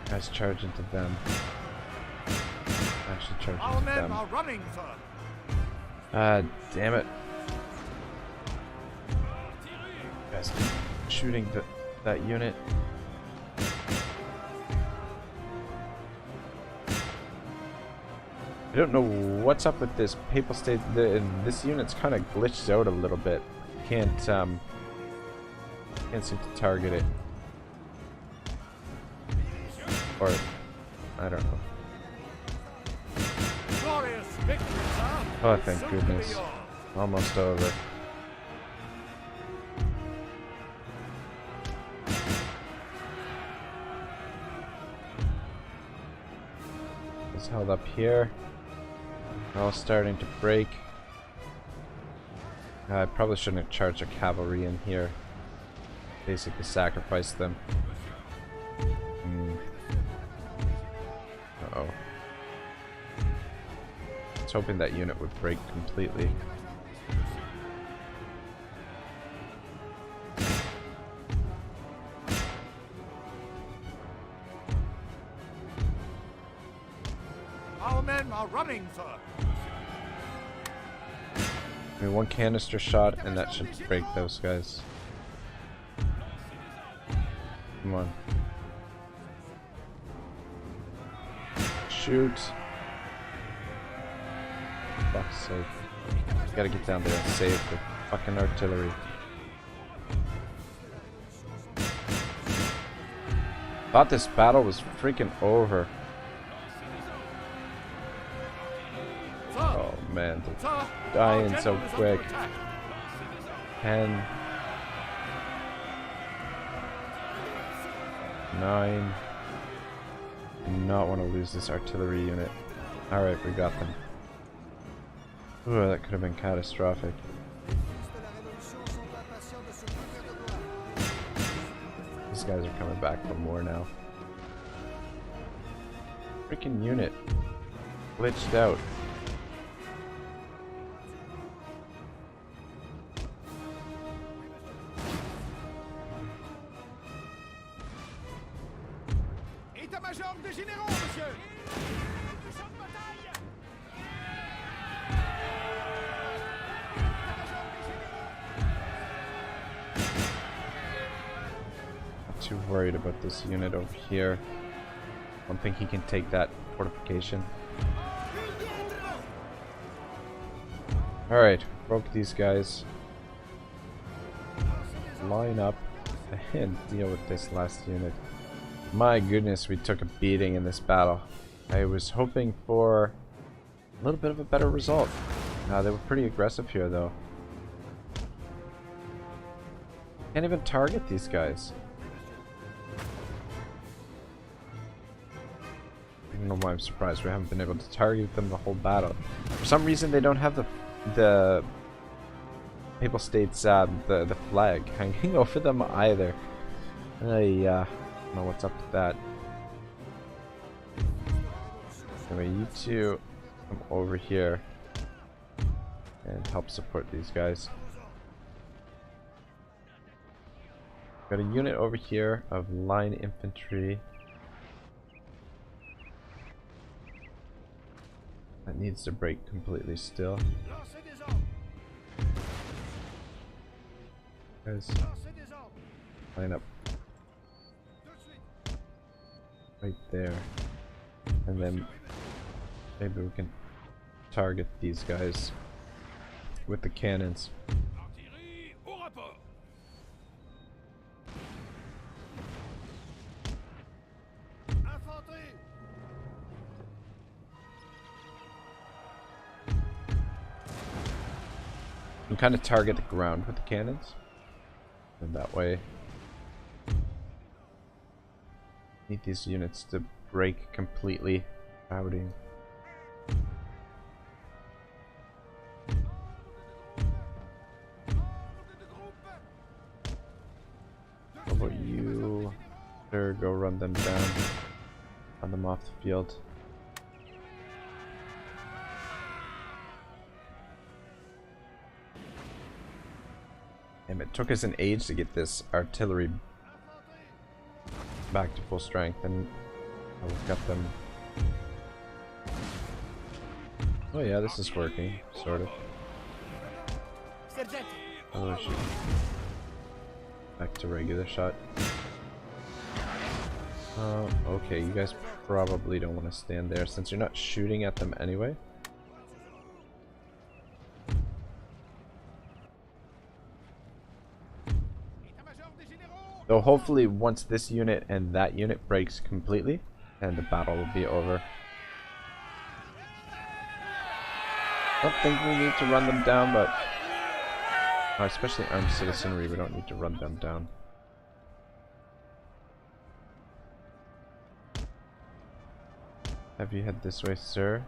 Guys, charge into them. Actually, charge Our into men them. are running, sir. Ah, damn it. Guys, shooting that unit. I don't know what's up with this papal state. This unit's kind of glitched out a little bit. Can't seem to target it. Or I don't know. Glorious victory, sir. Oh, thank Soon to be goodness. yours. Almost over. It's held up here. They're all starting to break. I probably shouldn't have charged a cavalry in here. Basically sacrificed them. Uh-oh. I was hoping that unit would break completely. Our men are running, sir. I mean, one canister shot and that should break those guys. Come on. Shoot. Fuck's sake. Gotta get down there and save the fucking artillery. Thought this battle was freaking over. Oh man, they're dying so quick. 10, 9. Do not want to lose this artillery unit. Alright, we got them. Ooh, that could have been catastrophic. These guys are coming back for more now. Freaking unit glitched out. État-major des généraux, monsieur. Du champ de bataille. État-major des généraux. Not too worried about this unit over here. Don't think he can take that fortification. Alright, broke these guys. Line up and deal with this last unit. My goodness, we took a beating in this battle. I was hoping for a little bit of a better result. They were pretty aggressive here though. Can't even target these guys. I don't know why I'm surprised we haven't been able to target them the whole battle. For some reason they don't have the Papal States, the flag hanging over them either. I don't know what's up with that. Anyway, you two come over here and help support these guys. Got a unit over here of line infantry. That needs to break completely still. Guys, line up right there, and then maybe we can target these guys with the cannons. You can kind of target the ground with the cannons, and that way need these units to break completely. Routing. How about you? There, go run them down. Run them off the field. Damn, it took us an age to get this artillery back to full strength, and we've got them. Oh yeah, this is working, sort of. Oh shit. Back to regular shot. Okay, you guys probably don't want to stand there since you're not shooting at them anyway. So hopefully once this unit and that unit breaks completely, and the battle will be over. Don't think we need to run them down, but especially armed citizenry, we don't need to run them down. Have you head this way, sir?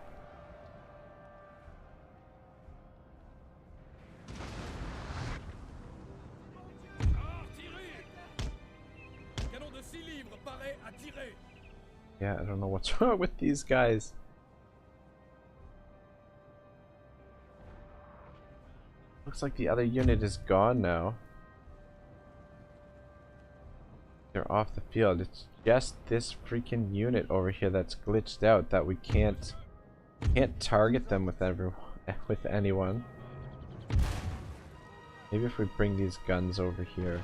Yeah, I don't know what's wrong with these guys. Looks like the other unit is gone now. They're off the field. It's just this freaking unit over here that's glitched out that we can't target them with anyone. Maybe if we bring these guns over here.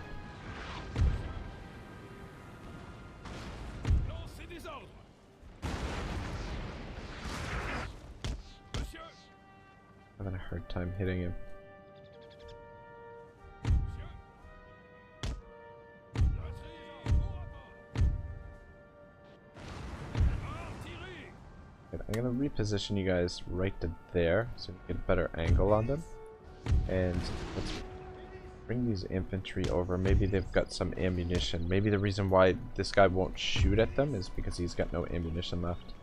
Having a hard time hitting him. I'm gonna reposition you guys right to there so we get a better angle on them. And let's bring these infantry over. Maybe they've got some ammunition. Maybe the reason why this guy won't shoot at them is because he's got no ammunition left.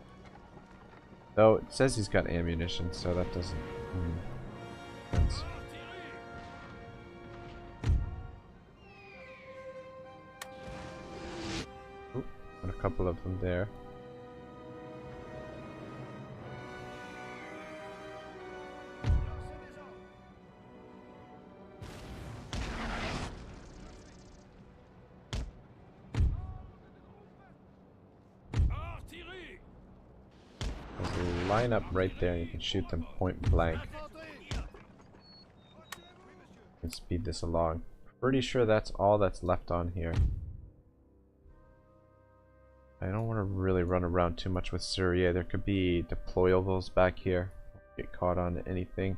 Though it says he's got ammunition, so that doesn't make sense. Oop, got a couple of them there. line up right there and you can shoot them point blank. And speed this along. Pretty sure that's all that's left on here. I don't want to really run around too much with Syria. There could be deployables back here. Get caught on anything.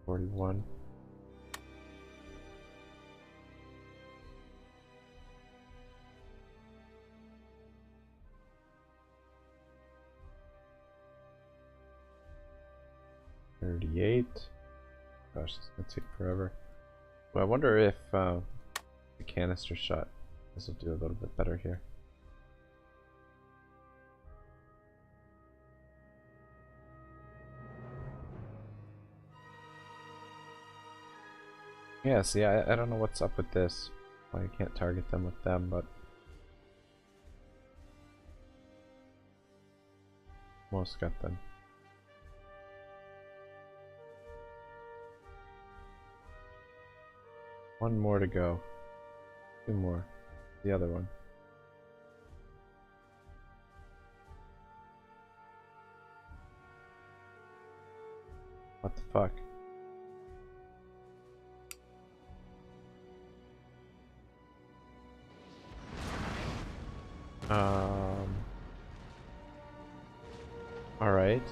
$41. $38. Gosh, this is gonna take forever. Well, I wonder if the canister shot. This will do a little bit better here. Yeah, see, I don't know what's up with this. Why I can't target them with them, but almost got them. One more to go. Two more. The other one. What the fuck? Alright.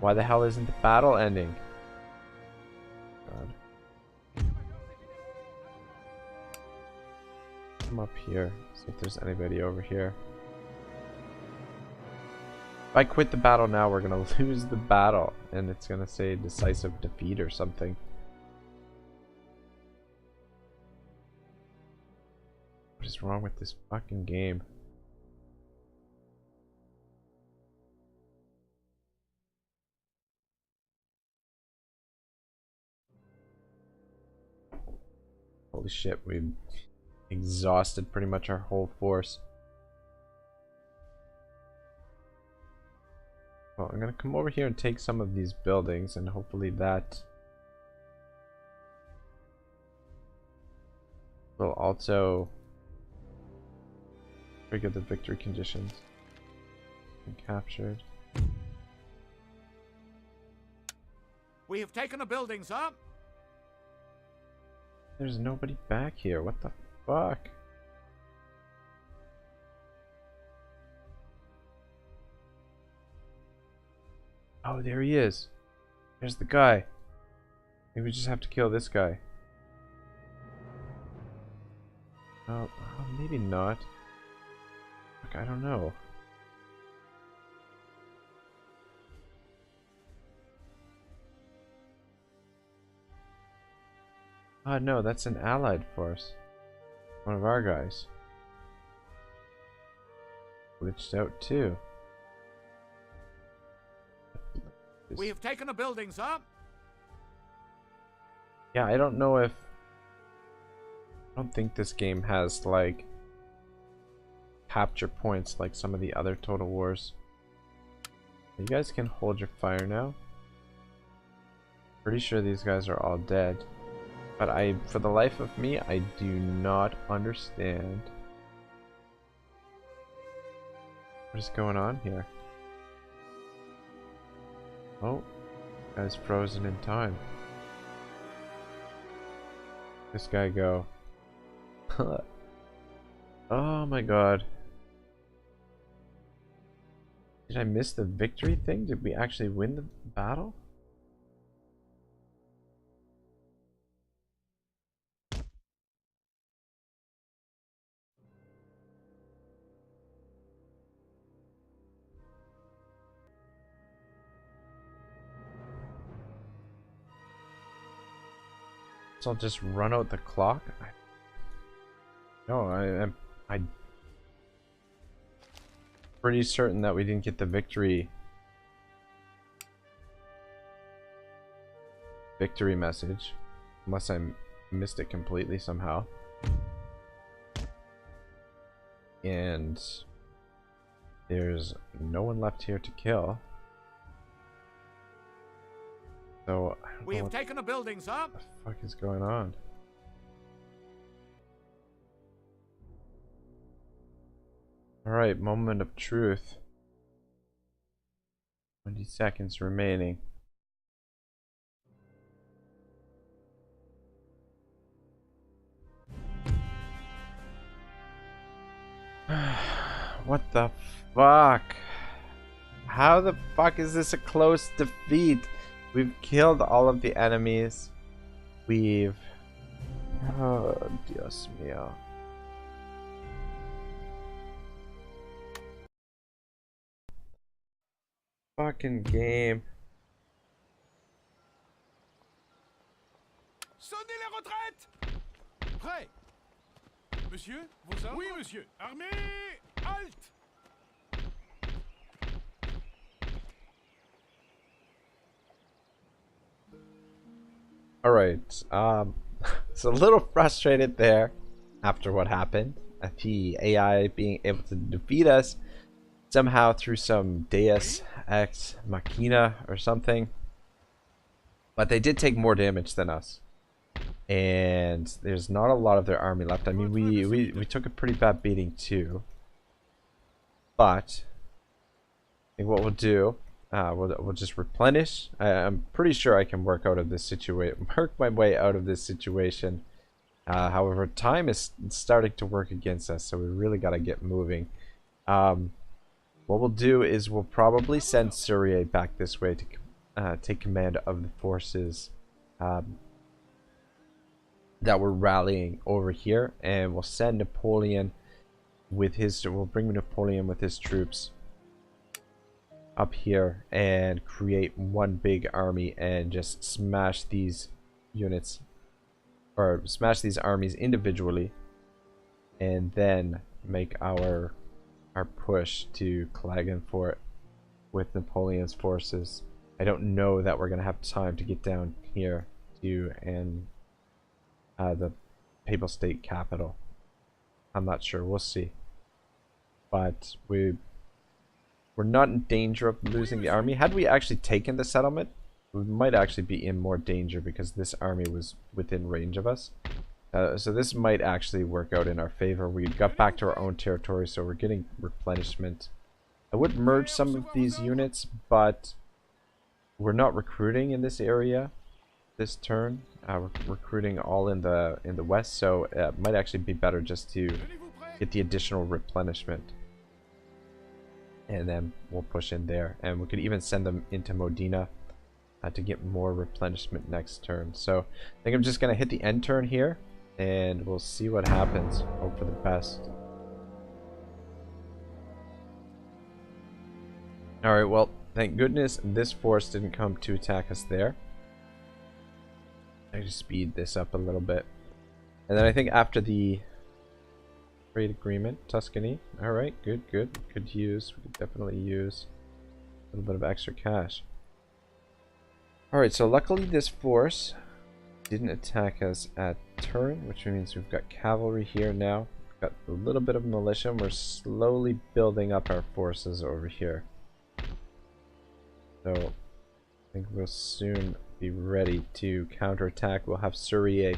Why the hell isn't the battle ending? God. Come up here. See if there's anybody over here. If I quit the battle now, we're gonna lose the battle. And it's gonna say decisive defeat or something. What is wrong with this fucking game? Holy shit, we exhausted pretty much our whole force. Well, I'm gonna come over here and take some of these buildings and hopefully that will also trigger the victory conditions. And captured. We have taken a building, sir. There's nobody back here. What the fuck? Oh, there he is. There's the guy. Maybe we just have to kill this guy. Oh, maybe not. Fuck, I don't know. Oh no, that's an allied force. One of our guys. Glitched out too. We have taken a building, sir. Yeah, I don't know if... I don't think this game has, like, capture points like some of the other Total Wars. You guys can hold your fire now. Pretty sure these guys are all dead. But for the life of me, I do not understand what is going on here. Oh, guy's frozen in time. This guy go. Oh my god. Did I miss the victory thing? Did we actually win the battle? So I'll just run out the clock? No, I'm pretty certain that we didn't get the victory message, unless I missed it completely somehow. And there's no one left here to kill. So I don't We know have taken a building, sir. what the fuck is going on. Alright, moment of truth. 20 seconds remaining. What the fuck? How the fuck is this a close defeat? We've killed all of the enemies. We've... Oh, Dios mío. Fucking game. Sonnez les retraites! Prêt! Monsieur, vos ordres? Oui, monsieur. Armée, halte! Alright, it's a little frustrated there after what happened. The AI being able to defeat us somehow through some Deus Ex Machina or something. But they did take more damage than us. And there's not a lot of their army left. I mean, we took a pretty bad beating too. But I think what we'll do, we'll just replenish. I'm pretty sure I can work out of this situation, work my way out of this situation. However, time is starting to work against us, so we really got to get moving. What we'll do is we'll probably send Surrey back this way to take command of the forces that we're rallying over here, and we'll send Napoleon with his. We'll bring Napoleon with his troops up here and create one big army and just smash these units, or smash these armies individually, and then make our push to Klagenfurt with Napoleon's forces. I don't know that we're gonna have time to get down here to the Papal State capital. I'm not sure. We'll see. But we're not in danger of losing the army. Had we actually taken the settlement, we might actually be in more danger because this army was within range of us. So this might actually work out in our favor. We got back to our own territory, so we're getting replenishment. I would merge some of these units, but we're not recruiting in this area this turn. We're recruiting all in the west, so it might actually be better just to get the additional replenishment. And then we'll push in there. And we could even send them into Modena to get more replenishment next turn. So I think I'm just going to hit the end turn here, and we'll see what happens. Hope for the best. Alright, well, thank goodness this force didn't come to attack us there. I just speed this up a little bit. And then I think after the trade agreement, Tuscany. Alright, good. We could definitely use a little bit of extra cash. Alright, so luckily this force didn't attack us at turn, which means we've got cavalry here now. We've got a little bit of militia, and we're slowly building up our forces over here. So I think we'll soon be ready to counterattack. We'll have Surrey.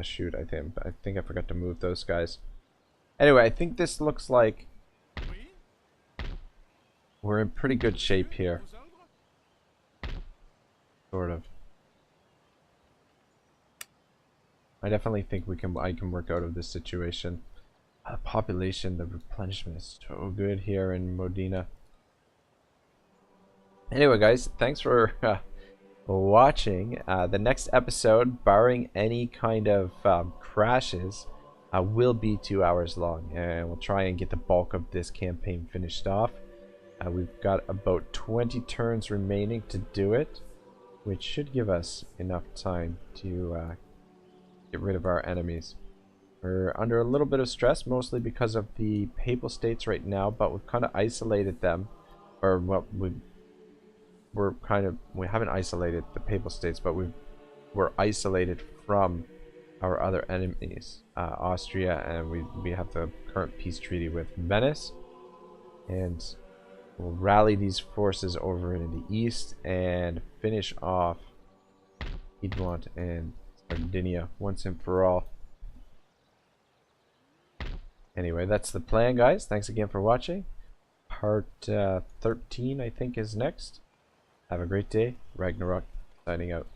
Shoot, I think I forgot to move those guys. Anyway, I think this looks like we're in pretty good shape here. Sort of. I definitely think I can work out of this situation. The population, the replenishment is so good here in Modena. Anyway, guys, thanks for watching. The next episode, barring any kind of crashes, will be 2 hours long, and we'll try and get the bulk of this campaign finished off. We've got about 20 turns remaining to do it, which should give us enough time to get rid of our enemies. We're under a little bit of stress, mostly because of the Papal States right now, but we've kind of isolated them, or well, we haven't isolated the Papal States, but we're isolated from our other enemies, Austria, and we have the current peace treaty with Venice, and we'll rally these forces over in the east and finish off Piedmont and Sardinia once and for all. Anyway, that's the plan, guys. Thanks again for watching. Part 13, I think, is next. Have a great day. Ragnarok signing out.